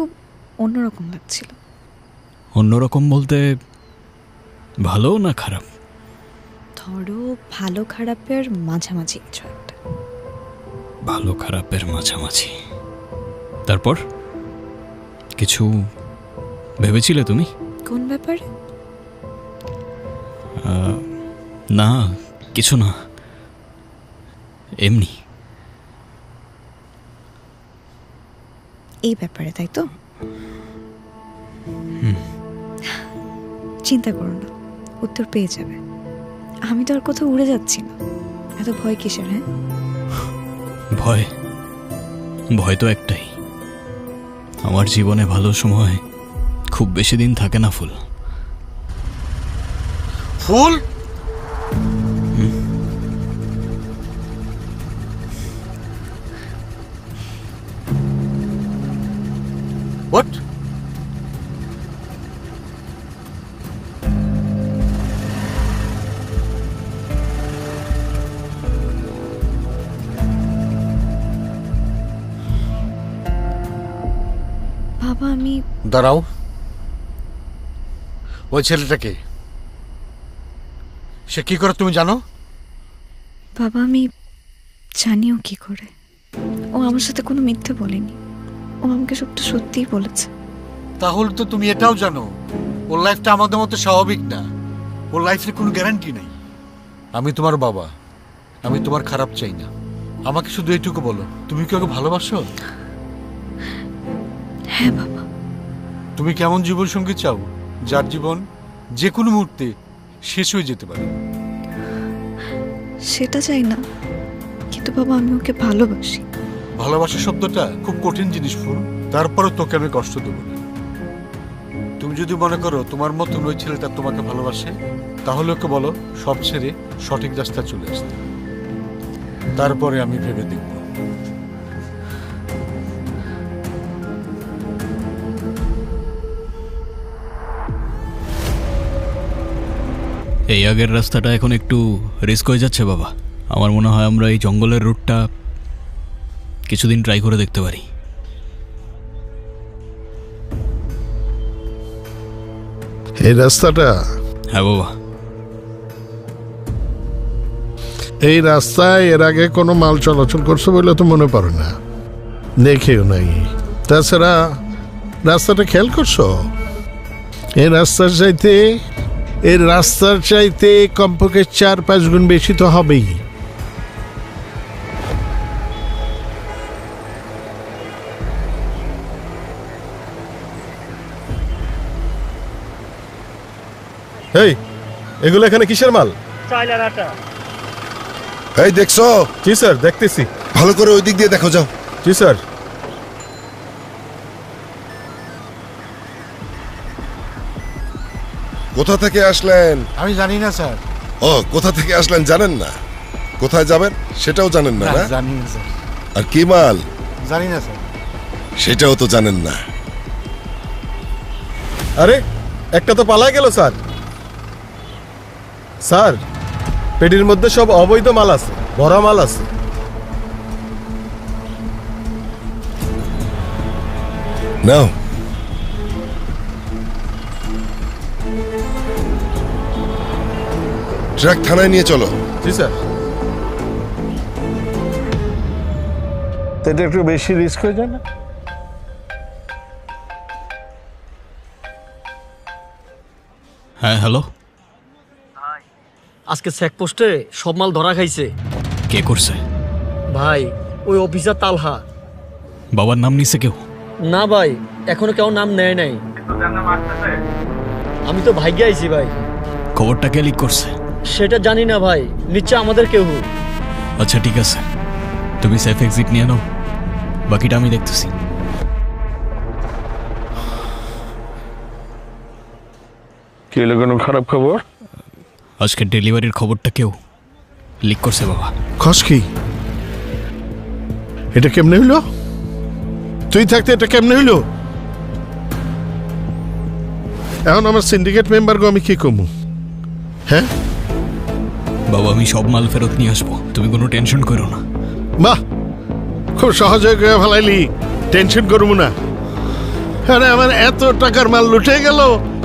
অন্যরকম লাগছিল। অন্যরকম বলতে ভালো না খারাপ? ধরো ভালো খারাপের মাঝামাঝি কিছু একটা। ভালো খারাপের মাঝামাঝি। তারপর কিছু ভেবেছিলে তুমি? কোন ব্যাপারে? না কিছু না, এমনি। এই ব্যাপারে তাই তো? চিন্তা করো না, উত্তর পেয়ে যাবে। আমি তো আর কোথাও উড়ে যাচ্ছি না, এত ভয় কিসের? হ্যাঁ ভয়, ভয় তো একটাই। আমার জীবনে ভালো সময় খুব বেশি দিন থাকে না ফুল। ফুল? What? বাবা আমি। দাঁড়াও, ওই ছেলেটাকে সে কি করে তুমি জানো? বাবা আমি জানিও কি করে। ও আমার সাথে কোনো মিথ্যে বলেনি, ও আমাকে সবটা সত্যিই বলেছে। তাহলে তো তুমি এটাও জানো ওর লাইফটা আমাদের মতো স্বাভাবিক না, ওর লাইফের কোনো গ্যারান্টি নেই। আমি তোমার বাবা, আমি তোমার খারাপ চাই না। আমাকে শুধু এইটুকু বলো, তুমি কি ওকে ভালোবাসো? হ্যাঁ বাবা। তুমি কেমন জীবন সঙ্গী চাও যার জীবন যে কোনো মুহূর্তে শেষ হয়ে যেতে পারে? সেটা চাই না, কিন্তু বাবা আমি ওকে ভালোবাসি। ভালোবাসা শব্দটা খুব কঠিন জিনিস ফুল, তারপরও তোকে আমি কষ্ট দেবো না। তুমি যদি মনে করো তোমার মতন ওই ছেলেটা তোমাকে ভালোবাসে, তাহলে ওকে বলো সব ছেড়ে সঠিক রাস্তায় চলে আসতে। তারপরে আমি ভেবে দেখব। এই আগের রাস্তাটা এখন একটু রিস্ক হয়ে যাচ্ছে বাবা। আমার মনে হয় আমরা এই জঙ্গলের রুটটা কিছুদিন ট্রাই করে দেখতে পারি। এই রাস্তাটা? হ্যাঁ বাবা। এই রাস্তায় এর আগে কোনো মাল চলাচল করছে বলে তো মনে পড়ে না, দেখেও নাই। তাছাড়া রাস্তাটা খেয়াল করছো? এই রাস্তার চাইতে কমপক্ষে 4-5 গুণ বেশি তো হবেই। এই এগুলো এখানে কিসের মাল? চাইলার আটা। এই দেখছো? জি স্যার, দেখতেছি। ভালো করে ওই দিক দিয়ে দেখো, যাও। জি স্যার। কোথা থেকে আসলেন? আমি জানি না স্যার। ও, কোথা থেকে আসলেন জানেন না? কোথায় যাবেন সেটাও জানেন না? না, জানি না স্যার। আর কি মাল? জানি না স্যার। সেটাও তো জানেন না। আরে একটা তো পালায় গেল স্যার। স্যার, পেটির মধ্যে সব অবৈধ মাল আছে, ভরা মাল আছে। নাও। ট্রাক থানায় নিয়ে চলো। জি স্যার। এটা একটু বেশি রিস্ক হয়ে যায় না? হ্যাঁ হ্যালো। আজকে চেকপোস্টে সব মাল ধরা খাইছে। কে করছে? ভাই ওই অফিসার তালহা। বাবার নাম নিছে কেউ? না ভাই, এখনো কেউ নাম নেয় নাই। আমি তো ভাগ্যে আইছি ভাই। খবরটা কে লিক করছে? সেটা জানি না ভাই, নিশ্চয় আমাদের কেউ। আচ্ছা ঠিক আছে, তুমি সেফ এক্সিট নিয়ে নাও, বাকিটা আমি দেখতেছি। কি হলো, কোনো খারাপ খবর? আজকে ডেলিভারির খবরটা কেউ লিক করছে বাবা। খস কি? এটা কেমনে হইলো? তুই থাকতে এটা কেমনে হইলো? এখন আমার সিন্ডিকেট মেম্বারকে আমি কি কমু? হ্যাঁ বাবা, আমি সব মাল ফেরত নিয়ে আসবো, তুমি কোনো টেনশন করো না। বাহ, খুব সহজে করে ফেলাইলি, টেনশন করবো না। আরে আমার এত টাকার মাল লুটে গেল,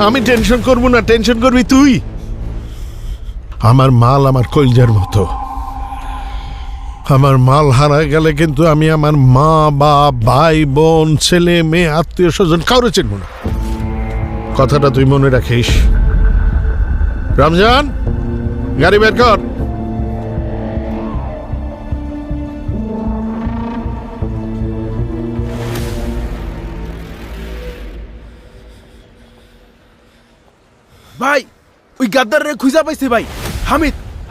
আমি টেনশন করবো না, টেনশন করবি তুই। আমার মাল আমার কলজার মতো। আমার মাল হারা গেলে কিন্তু আমি আমার মা বা ভাই বোন ছেলে মেয়ে আত্মীয় স্বজন কাউরে চিনব না। কথাটা তুই মনে রাখিস। রমজান, গাড়ি বের কর। ভাই ওই গাদ্দারে খুঁজা পাইছে ভাই।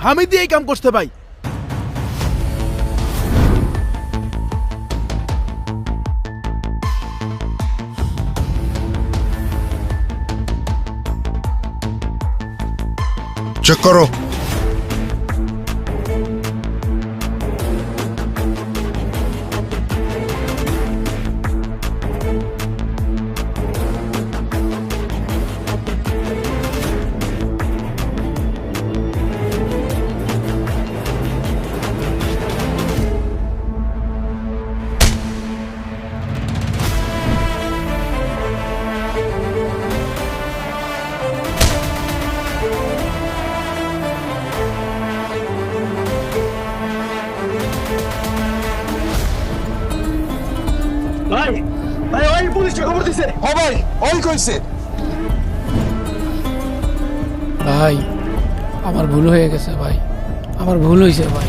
হামিদ এই কাম করতে ভাই। চেক করো। ভাই ভাই ওই পুলিশকে খবর দিছে। ও ভাই, ওই কইছে। ভাই আমার ভুল হয়ে গেছে ভাই, আমার ভুল হয়েছে ভাই।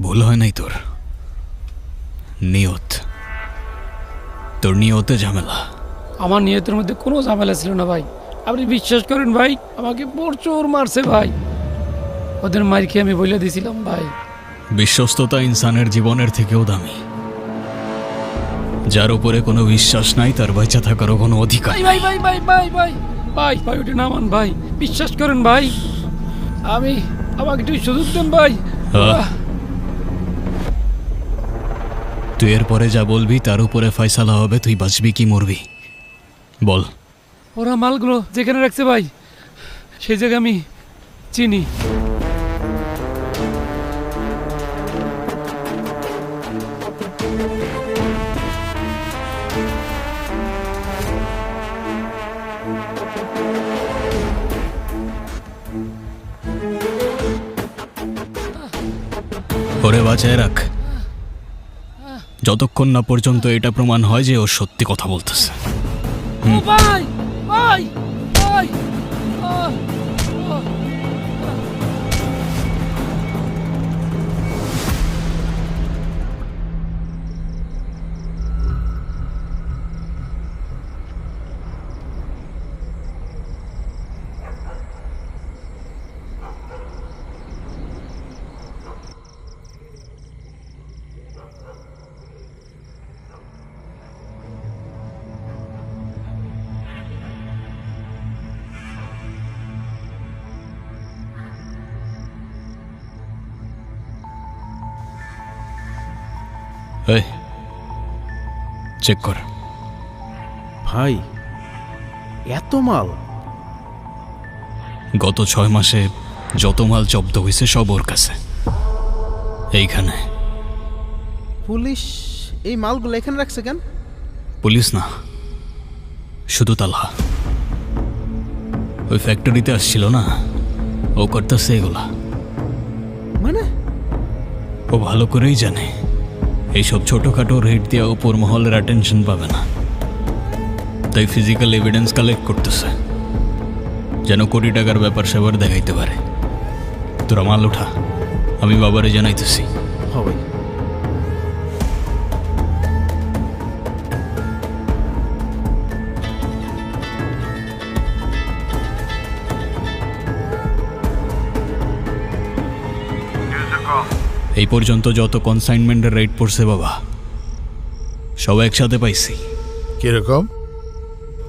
ভুল হয় নাই তোর, নিয়ত। তোর নিয়তে ঝামেলা। আমার নিয়তের মধ্যে কোনো ঝামেলা ছিল না ভাই। আপনি বিশ্বাস করেন ভাই, আমাকে প্রচুর মারছে ভাই। ওদের মার খেয়ে আমি বলে দিয়েছিলাম ভাই। বিশ্বস্ততা ইনসানের জীবনের থেকেও দামি। যার উপরে কোনো বিশ্বাস নাই তার বেঁচে থাকারও কোনো অধিকার ভাই ভাই ভাই ভাই ভাই ভাই ভাই ভাই ওটা নামান ভাই, বিশ্বাস করেন ভাই, আমাকে একটু সুযোগ দেন ভাই। তুই এরপরে যা বলবি তার উপরে ফয়সালা হবে, তুই বাঁচবি কি মরবি বল। ওরা মালগুলো যেখানে রাখছে ভাই সেই জায়গা আমি চিনি। ওরে বাঁচায় রাখ, যতক্ষণ না পর্যন্ত এটা প্রমাণ হয় যে ও সত্যি কথা বলতেছে। ভাই ভাই ভাই এই চেক কর। ভাই এত মাল? গত 6 মাসে যত মাল জব্দ হয়েছে সব ওর কাছে এইখানে। পুলিশ এই মালগুলো এখানে রাখছে কেন? পুলিশ না, শুধু তালহা। ওই ফ্যাক্টরিতে আসছিল না, ও করতেছে এগুলা। মানে ও ভালো করেই জানে এইসব ছোটখাটো রেট দিয়ে উপর মহলের অ্যাটেনশন পাবে না, তাই ফিজিক্যাল এভিডেন্স কালেক্ট করতেছে যেন কোটি টাকার ব্যাপার সেবার দেখাইতে পারে। তোরা মাল উঠা, আমি বাবারে জানাইতেছি। হবে এই পর্যন্ত যত কনসাইনমেন্টের রেট পড়ছে বাবা সব একসাথে পাইছি। কিরকম?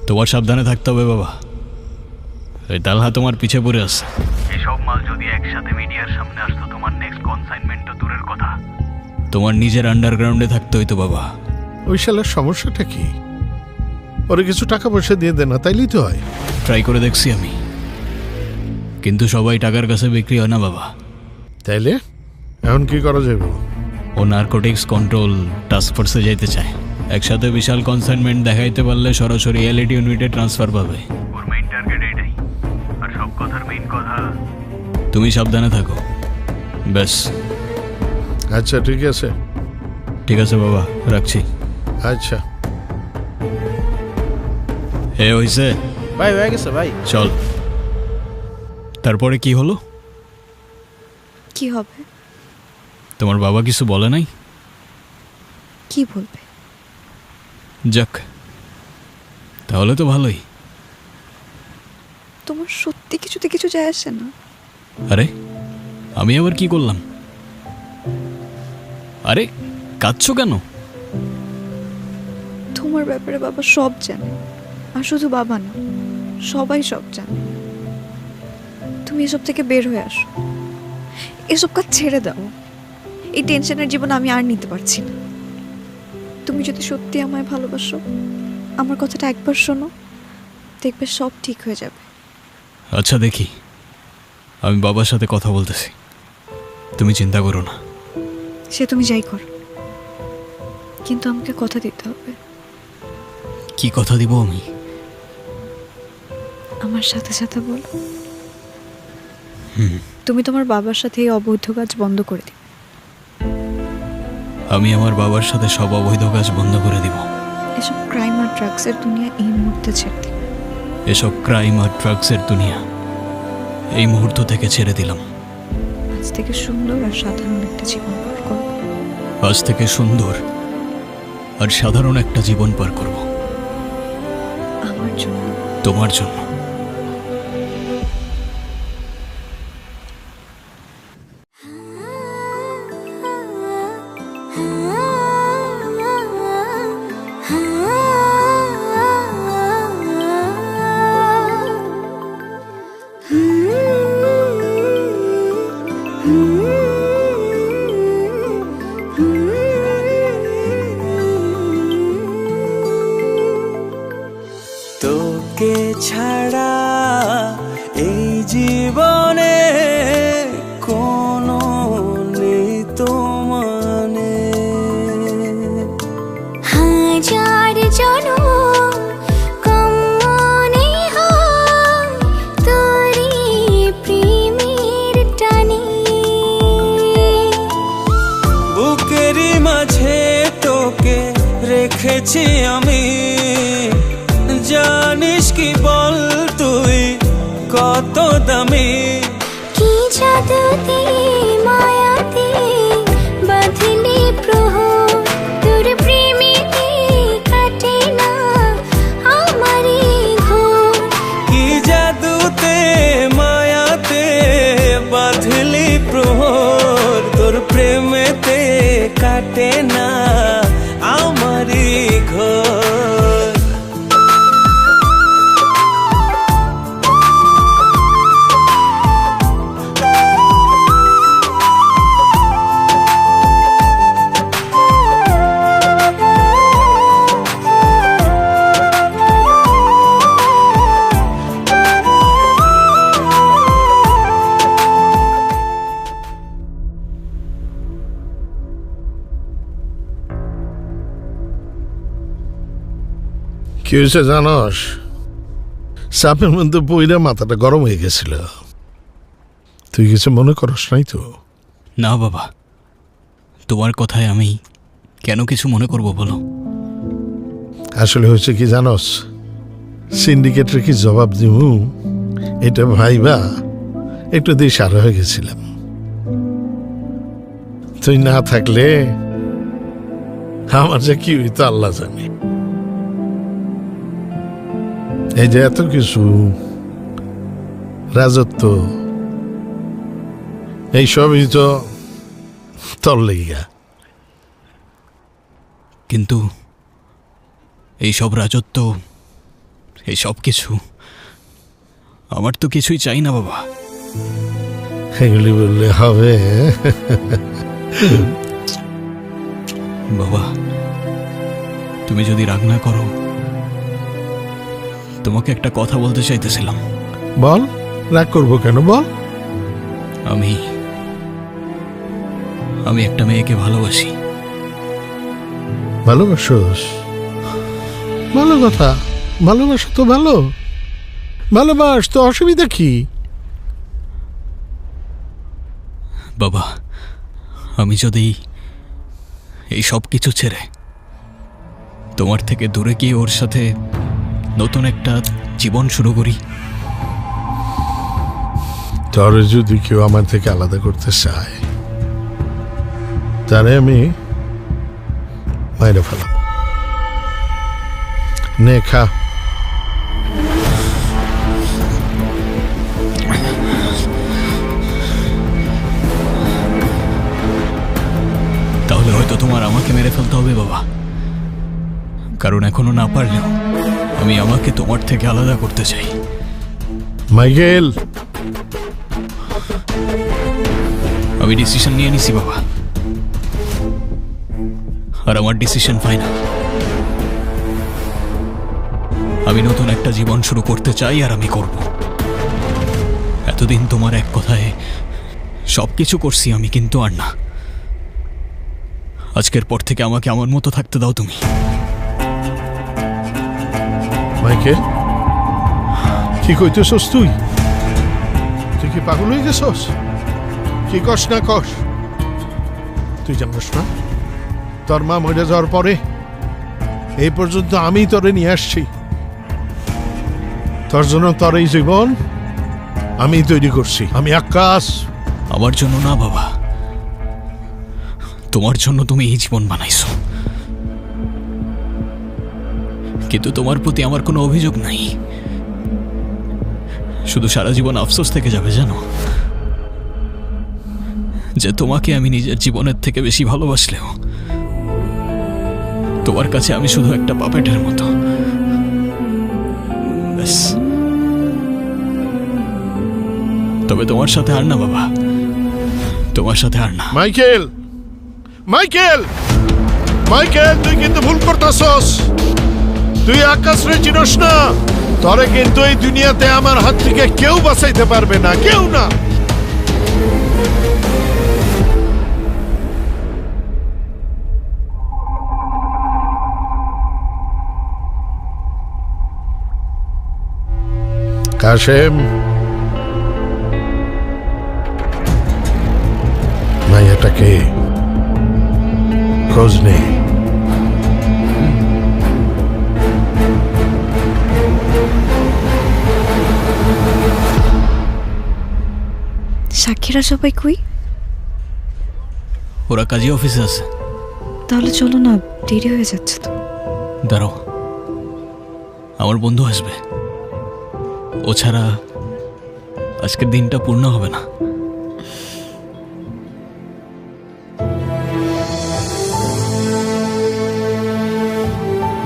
তোমার সাবধানে থাকতে হবে বাবা, এই তালহা তোমার পিছে পড়ে আছে। এইসব মাল যদি একসাথে মিডিয়ার সামনে আসতো তোমার নেক্সট কনসাইনমেন্ট তো দূরের কথা, তোমার নিজের আন্ডারগ্রাউন্ডে থাকতে হইতো বাবা। ওই শালার সমস্যাটা কি? ওরে কিছু টাকা পয়সা দিয়ে দে না, তাইলেই তো হয়। ট্রাই করে দেখছি আমি, কিন্তু সবাই টাকার কাছে বিক্রি হয় না বাবা। তাইলে এখন কি করা যাবে? ও নার্কোটিক্স কন্ট্রোল টাস্ক ফোর্সে যাইতে চায়। একসাথে বিশাল কনসাইনমেন্ট দেখাইতে পারলে সরাসরি এলইডি ইউনিটে ট্রান্সফার পাবে। ওর মেইন টার্গেট এটাই, আর সব কথার মেইন কথা তুমি সাবধানে থাকো ব্যাস। আচ্ছা ঠিক আছে। ঠিক আছে বাবা, রাখছি। আচ্ছা এ হইছে ভাই, হয়ে গেছে ভাই। চল। তারপরে কি হলো? কি হবে? তোমার বাবা কিছু বলে নাই? কি বলবে? যাক, তাহলে তো ভালোই। তোমার সত্যি কিছুতে কিছু যায় আসে না? আরে আমি আবার কি করলাম? আরে কাঁদছো কেন? তোমার ব্যাপারে বাবা সব জানে, আর শুধু বাবা না, সবাই সব জানে। তুমি এসব থেকে বের হয়ে আসো, এসব কাজ ছেড়ে দাও। এই টেনশনের জীবন আমি আর নিতে পারছি না। তুমি যদি সত্যি আমায় ভালোবাসো, আমার কথাটা একবার শোনো, দেখবে সব ঠিক হয়ে যাবে। আচ্ছা দেখি, আমি বাবার সাথে কথা বলতেছি, তুমি চিন্তা করো না। সে তুমি যাই করো, কিন্তু আমাকে কথা দিতে হবে। কি কথা দিব আমি? আমার সাথে সাথে বলো, তুমি তোমার বাবার সাথে এই অবৈধ কাজ বন্ধ করে দিবে। আমি আমার বাবার সাথে সব অবৈধ কাজ বন্ধ করে দিব। এসব ক্রাইম আর ড্রাগসের দুনিয়া এই মুহূর্তে ছেড়ে দিবে। এসব ক্রাইম আর ড্রাগসের দুনিয়া এই মুহূর্ত থেকে ছেড়ে দিলাম। আজ থেকে সুন্দর আর সাধারণ একটা জীবন পার করব। আজ থেকে সুন্দর আর সাধারণ একটা জীবন পার করব আমার জন্য, তোমার জন্য। তোকে ছাড়া এই জীবনে কোনো নেই তো মানে। হাজার জনম কম মনে হয় তোরই প্রেমের টানে। বুকেরই মাঝে তোকে রেখেছি আমি, জানিস কি বল তুই কত দামি। কি জাদুতে মায়াতে বাঁধলি প্রহর, তোর প্রেমেতে কাটে না আমারই ঘোর। কি জাদুতে মায়াতে বাঁধলি প্রহর, তোর প্রেমেতে কাটে না আমারই ঘোর। কি হয়েছে জানস, চাপের মধ্যে বইরা মাথাটা গরম হয়ে গেছিল। তুই কিছু মনে করস নাই তো? না বাবা, তোমার কথায় আমি কেন কিছু মনে করব বলো। আসলে হয়েছে কি জানস, সিন্ডিকেটের কি জবাব দিব এটা ভাইবা একটু দিশারা হয়ে গেছিলাম। তুই না থাকলে আমার যে কি হইতো আল্লাহ জানে। এই যে এত কিছু রাজত্ব, এইসবই তো তোর লেগা। কিন্তু এইসব রাজত্ব, এইসব কিছু আমার তো কিছুই চাই না বাবা। এগুলি বললে হবে? বাবা তুমি যদি রাগ না করো, তোমাকে একটা কথা বলতে চাইতেছিলাম। বল, রাগ করবো কেন, বল। আমি একটা মেয়েকে ভালোবাসি। ভালোবাসোস? ভালো কথা, ভালোবাসা তো ভালো, ভালোবাস তো, অসুবিধা কি? বাবা আমি যদি এই সব কিছু ছেড়ে তোমার থেকে দূরে গিয়ে ওর সাথে নতুন একটা জীবন শুরু করি, তোর যদি কেউ আমার থেকে আলাদা করতে চায় তারে আমি মাইরে ফেলাম। নে খা। তাহলে হয়তো তোমার আমাকে মেরে ফেলতে হবে বাবা, কারণ এখনো না পারলেও আমি আমাকে তোমার থেকে আলাদা করতে চাই। মাইকেল, আমি ডিসিশন নিয়ে নিছি বাবা, আর আমার ডিসিশন ফাইনাল। আমি নতুন একটা জীবন শুরু করতে চাই, আর আমি করব। এতদিন তোমার এক কথায় সবকিছু করছি আমি, কিন্তু আর না। আজকের পর থেকে আমাকে আমার মতো থাকতে দাও তুমি। মাইকেল, কি কইতেছস তুই? তুই কি পাগল হয়ে গেছস? কি কস না কস? তুই জানিস না তোর মা মরে যাওয়ার পরে এই পর্যন্ত আমি তোরে নিয়ে আসছি। তোর জন্য তোর এই জীবন আমি তৈরি করছি। আমি আকাশ। আমার জন্য না বাবা, তোমার জন্য তুমি এই জীবন বানাইছো। কিন্তু তোমার প্রতি আমার কোনো অভিযোগ নাই, শুধু সারা জীবন আফসোস থেকে যাবে জানো, যে তোমাকে আমি নিজের জীবনের থেকে বেশি ভালোবাসলেও তোমার কাছে আমি শুধু একটা পাপেটের মতো। ব্যাস। তবে তোমার সাথে আর না বাবা, তোমার সাথে আর না। মাইকেল, মাইকেল, মাইকেল, তুই কিন্তু ভুল করতেছস। তুই আকাশ রে চিনস না। তরে কিন্তু এই দুনিয়াতে আমার হাত থেকে কেউ বাঁচাইতে পারবে না, কেউ না। কাশেম, মাইয়াটাকে খোঁজ নেই। সাক্ষীরা সবাই কই? ওরা কাজী অফিসে আছে। তাহলে চলো না, দেরি হয়ে যাচ্ছে তো। দাঁড়াও, আমার বন্ধু আসবে, ও ছাড়া আজকের দিনটা পূর্ণ হবে না।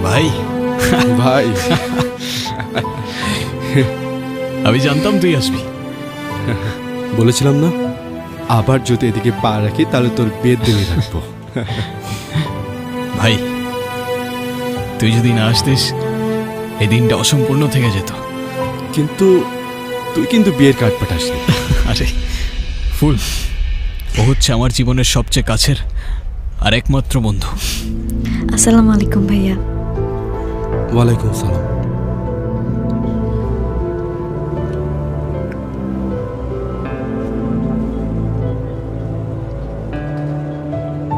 ভাই, ভাই, আমি জানতাম তুই আসবি। বলেছিলাম না, আবার যদি এদিকে পা রাখি তাহলে তোর বেদ দিনে রাখবো। ভাই, তুই যদি না আসতিস এই দিনটা অসম্পূর্ণ থেকে যেত। কিন্তু তুই কিন্তু বিয়ের কার্ড পাঠাসনি। আরে ফুল, ও হচ্ছে আমার জীবনের সবচেয়ে কাছের আর একমাত্র বন্ধু। আসসালামু আলাইকুম ভাইয়া। ওয়ালাইকুম সালাম।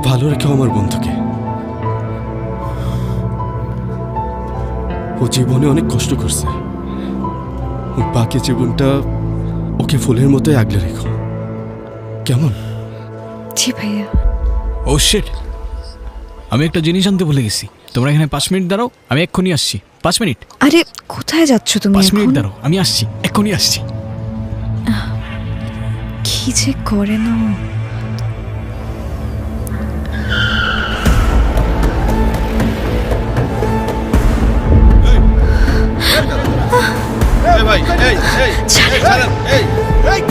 ভালো রেখেও আমার বন্ধুকে। ও জীবনে অনেক কষ্ট করছে, ওর বাকি জীবনটা ওকে ফুলের মতোই আগলে রেখো, কেমন? জি ভাইয়া। ও শিট, আমি একটা জিনিস আনতে ভুলে গেছি। তোমরা এখানে 5 মিনিট দাঁড়াও, আমি এক্ষুনি আসছি। 5 মিনিট? আরে কোথায় যাচ্ছ তুমি? 5 মিনিট দাঁড়াও, আমি আসছি, এক্ষুনি আসছি। কি যে করে না। ভাই, এই এই ছাড়েন, এই এই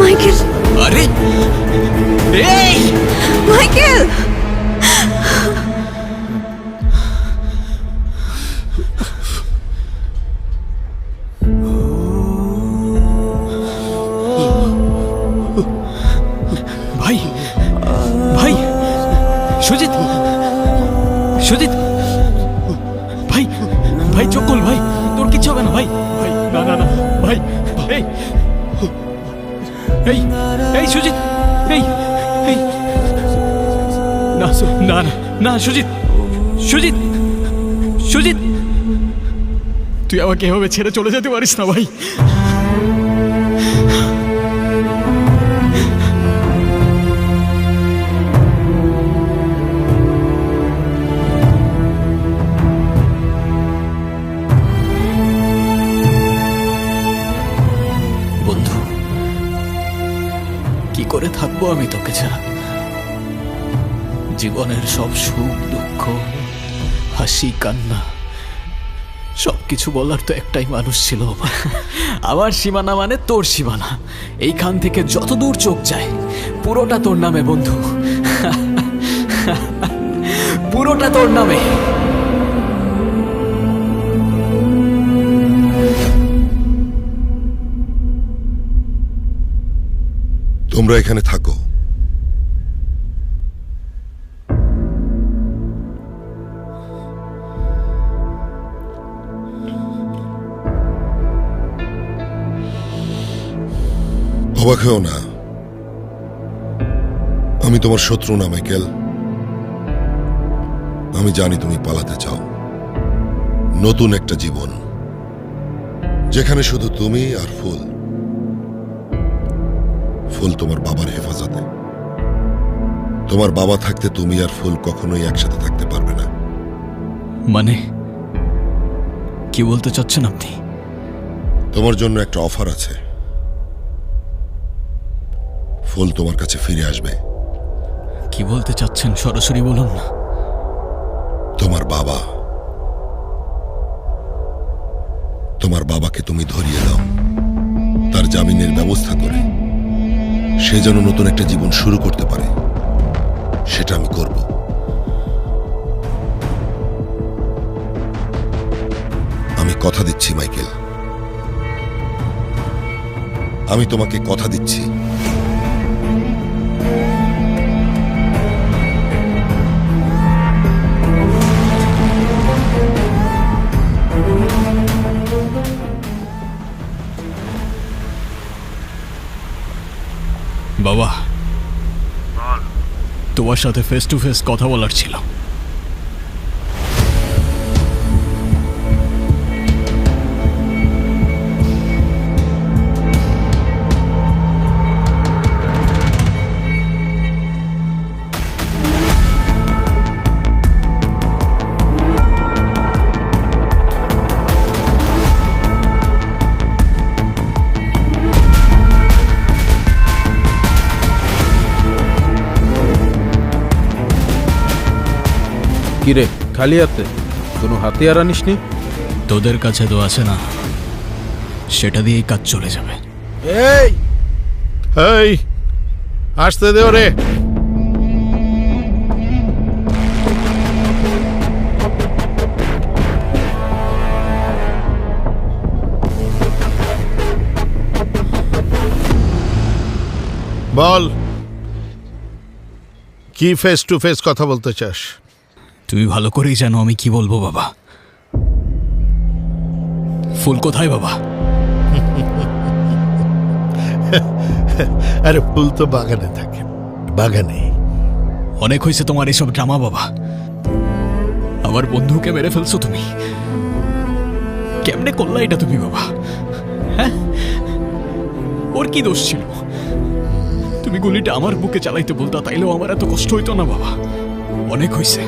মাইকেল! আরে এই মাইকেল! ভাই, ভাই, সুজিত, সুজিত, ভাই, ভাই চোখ খুল ভাই, তোর কিচ্ছু হবে না ভাই। ভাই না না না ভাই, এই এই এই সুজিত, এই এই না না না না সুজিত, সুজিত, সুজিত, তুই আমাকে এভাবে ছেড়ে চলে যেতে পারিস না ভাই। বন্ধু, কি করে থাকবো আমি তোকে ছাড়া? জীবনের সব সুখ দুঃখ, হাসি কান্না সবকিছু বলার তো একটাই মানুষ ছিল আমার সীমানা মানে তোর সীমানা। এইখান থেকে যত দূর চোখ যায় পুরোটা তোর নামে বন্ধু, পুরোটা তোর নামে। তোমরা এখানে থাকো। অবাক হও না, আমি তোমার শত্রু না মাইকেল। আমি জানি তুমি পালাতে চাও, নতুন একটা জীবন যেখানে শুধু তুমি আর ফুল। ফুল তোমার বাবার হেফাজতে। তোমার বাবা থাকতে তুমি আর ফুল কখনোই একসাথে থাকতে পারবে না। মানে কি বলতে চাচ্ছেন আপনি? তোমার জন্য একটা অফার আছে। ফুল তোমার কাছে ফিরে আসবে, কি বলতে চাচ্ছেন সরাসরি বলুন না। তোমার বাবাকে তুমি ধরিয়ে দাও, তার জামিনের ব্যবস্থা করে সে যেন নতুন একটা জীবন শুরু করতে পারে, সেটা আমি করব। আমি কথা দিচ্ছি মাইকেল, আমি তোমাকে কথা দিচ্ছি। বাবা, তোমার সাথে ফেস টু ফেস কথা বলার ছিল। কিরে খালি হাতে? কোনো হাতিয়ার আনিসনি? তোদের কাছে তো আছে না, সেটা দিয়েই কাজ চলে যাবে। এই এই আসতে দে রে। বল, কি ফেস টু ফেস কথা বলতে চাস? তুমি ভালো করেই জানো আমি কি বলবো বাবা। ফুল কোথায় বাবা? আরে ফুল তো বাগানে থাকে, বাগানে। অনেক হয়েছে তোমার এসব ড্রামা বাবা। আমার বন্ধুকে মেরে ফেলছো তুমি, কেমনে করলা এটা তুমি বাবা? হ্যাঁ, ওর কি দোষ ছিল? তুমি গুলিটা আমার বুকে চালাইতে বলতা, তাইলেও আমার এত কষ্ট হইতো না বাবা। অনেক হয়েছে,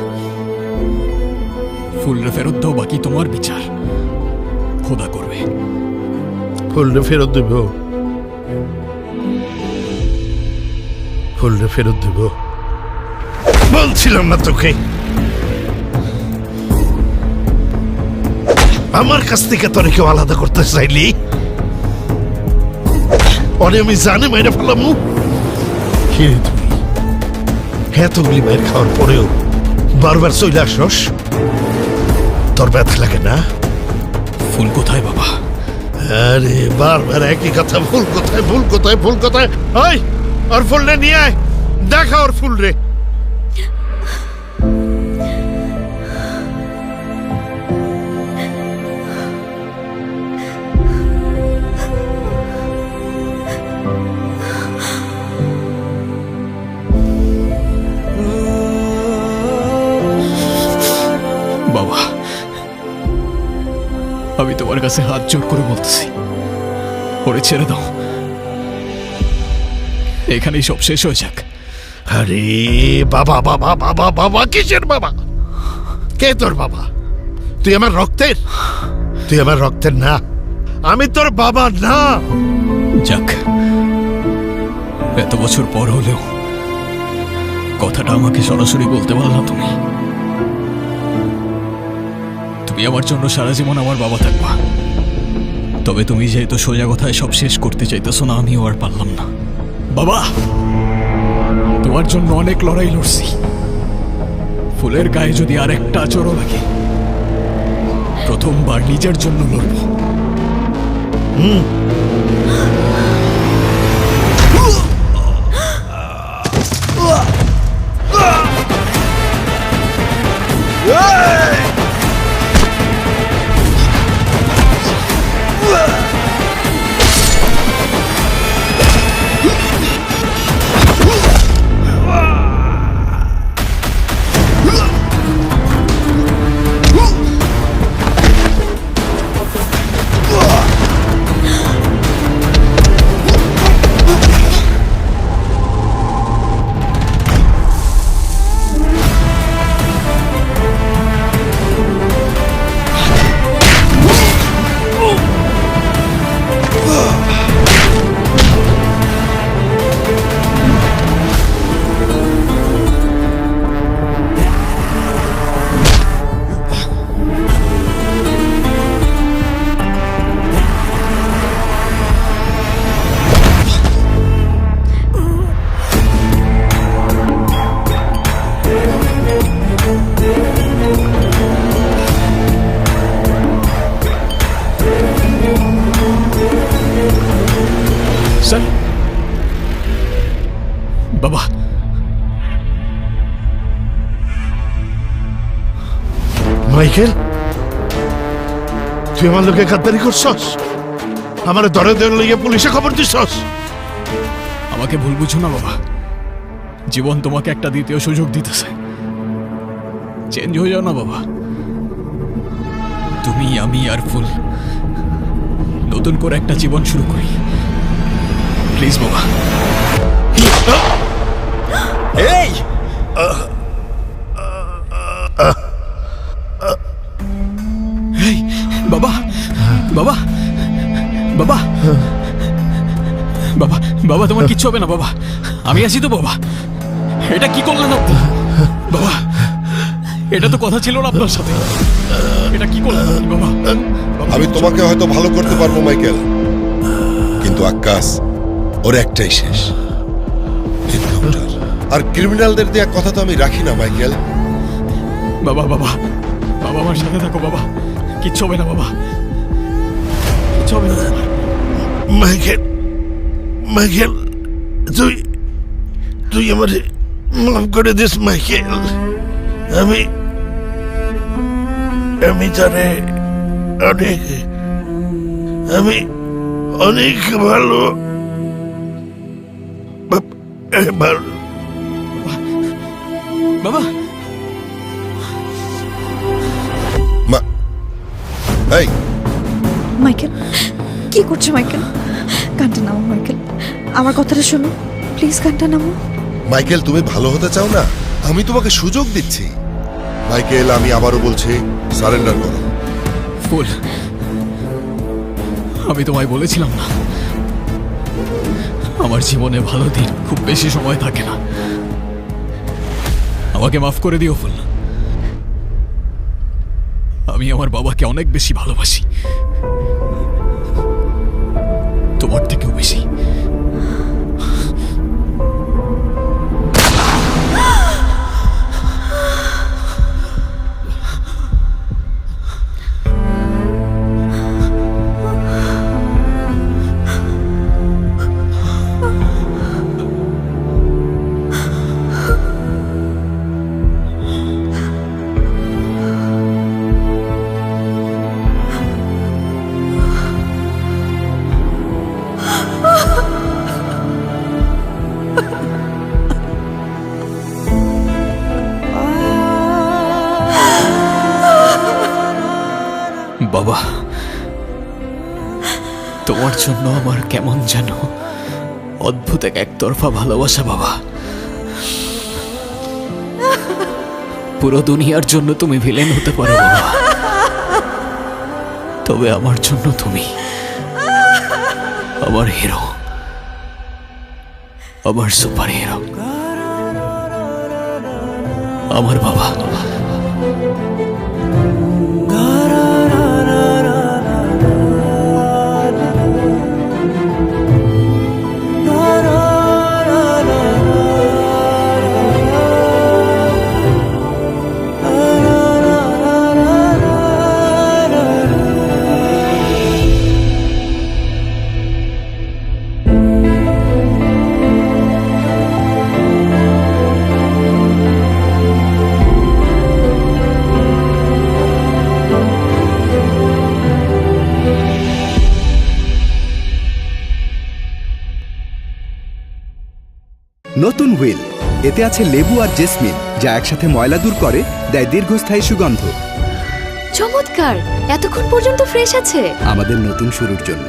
ফুলরে ফেরত দাও, বাকি তোমার বিচার খোদা করবে। ফুলরে ফেরত দেব, ফুলরে ফেরত দেব বলছিলাম না তোকে? আমার কাছ থেকে তোরে কেউ আলাদা করতে চাইলি, অরে আমি জানি মাইরে ফেলামু। কি রে তুমি এতগুলি মায়ের খাওয়ার পরেও বারবার চলে আসস? তোর ব্যথা লাগে না? ফুল কোথায় বাবা? আরে বারবার একই কথা, ফুল কোথায়, ফুল কোথায়, ফুল কোথায়? ওই ওর ফুলরে নিয়ে আয়, দেখা ওর ফুল রে। বাবা, আমি তোমার কাছে হাত জোর করে বলতেছি, ওরে ছেড়ে দাও, এখানেই সব শেষ হয়ে যাক। আরে বাবা বাবা বাবা বাবা, কিসের বাবা? কে তোর বাবা? তুই আমার রক্তের, তুই আমার রক্তের না, আমি তোর বাবা না। যাক, এত বছর পর হলেও কথাটা আমাকে সরাসরি বলতে পারলা তুমি। তুমি আমার জন্য সারা জীবন আমার বাবা থাকবা, তবে তুমি যেহেতু সোজা কথায় সব শেষ করতে চাইতেছো না, আমিও আর পারলাম না। বাবা, তোমার জন্য অনেক লড়াই লড়ছি, ফুলের গায়ে যদি আর একটা আচরও লাগে, প্রথমবার নিজের জন্য লড়ব। মাইকেল, তুই আমার লোকে গাদ্দারি করছস, আমার দরে দরে লইয়া পুলিশে খবর দিছস। আমাকে ভুল বুঝো না বাবা, জীবন তোমাকে একটা দ্বিতীয় সুযোগ দিতেছে। চেঞ্জ হয়ে যাও না বাবা। তুমি, আমি আর ফুল নতুন করে একটা জীবন শুরু করি, প্লিজ বাবা। এই এই বাবা, বাবা, বাবা, বাবা, বাবা, তোমার কিচ্ছু হবে না বাবা, আমি আছি তো বাবা। এটা কি করলেন আপনি বাবা? এটা তো কথা ছিল না আপনার সাথে, এটা কি করলেন আপনি বাবা? আমি তোমাকে হয়তো ভালো করতে পারবো মাইকেল, কিন্তু আকাশ ওর একটাই শেষ, এনকাউন্টার। আর ক্রিমিনালদের দেয়া কথা তো আমি রাখি না মাইকেল। বাবা, বাবা, বাবা, আমার সাথে থাকো বাবা, কিচ্ছু হবে না বাবা, কিচ্ছু হবে না। মাইকেল, মাইকেল, তুই তুই আমার মাফ করে দিস মাইকেল। আমি তারে আমি অনেক ভালো বাবা। এই মাইকেল, কি করছো মাইকেল? গানটা নামো মাইকেল, আমার কথাটা শোনো প্লিজ, গানটা নামো। মাইকেল, তুমি ভালো হতে চাও না? আমি তোমাকে সুযোগ দিচ্ছি। মাইকেল, আমি আবারও বলছি, সারেন্ডার করো। ফুল, আমি তোমায় বলেছিলাম না, আমার জীবনে ভালো দিন খুব বেশি সময় থাকে না। আমাকে মাফ করে দিও ফুল, আমি আমার বাবাকে অনেক বেশি ভালোবাসি, তোমার থেকেও বেশি। বাবা, তোমার জন্য আমার কেমন যেন অদ্ভুত এক একতরফা ভালোবাসা বাবা। পুরো দুনিয়ার জন্য তুমি ভিলেন হতে পারো বাবা, তবে আমার জন্য তুমি আমার হিরো, আমার সুপার হিরো, আমার বাবা। নতুন হুইল, এতে আছে লেবু আর জেসমিন, যা একসাথে ময়লা দূর করে, দেয় দীর্ঘস্থায়ী সুগন্ধ। চমৎকার, এতক্ষণ পর্যন্ত ফ্রেশ আছে আমাদের নতুন শুরুর জন্য।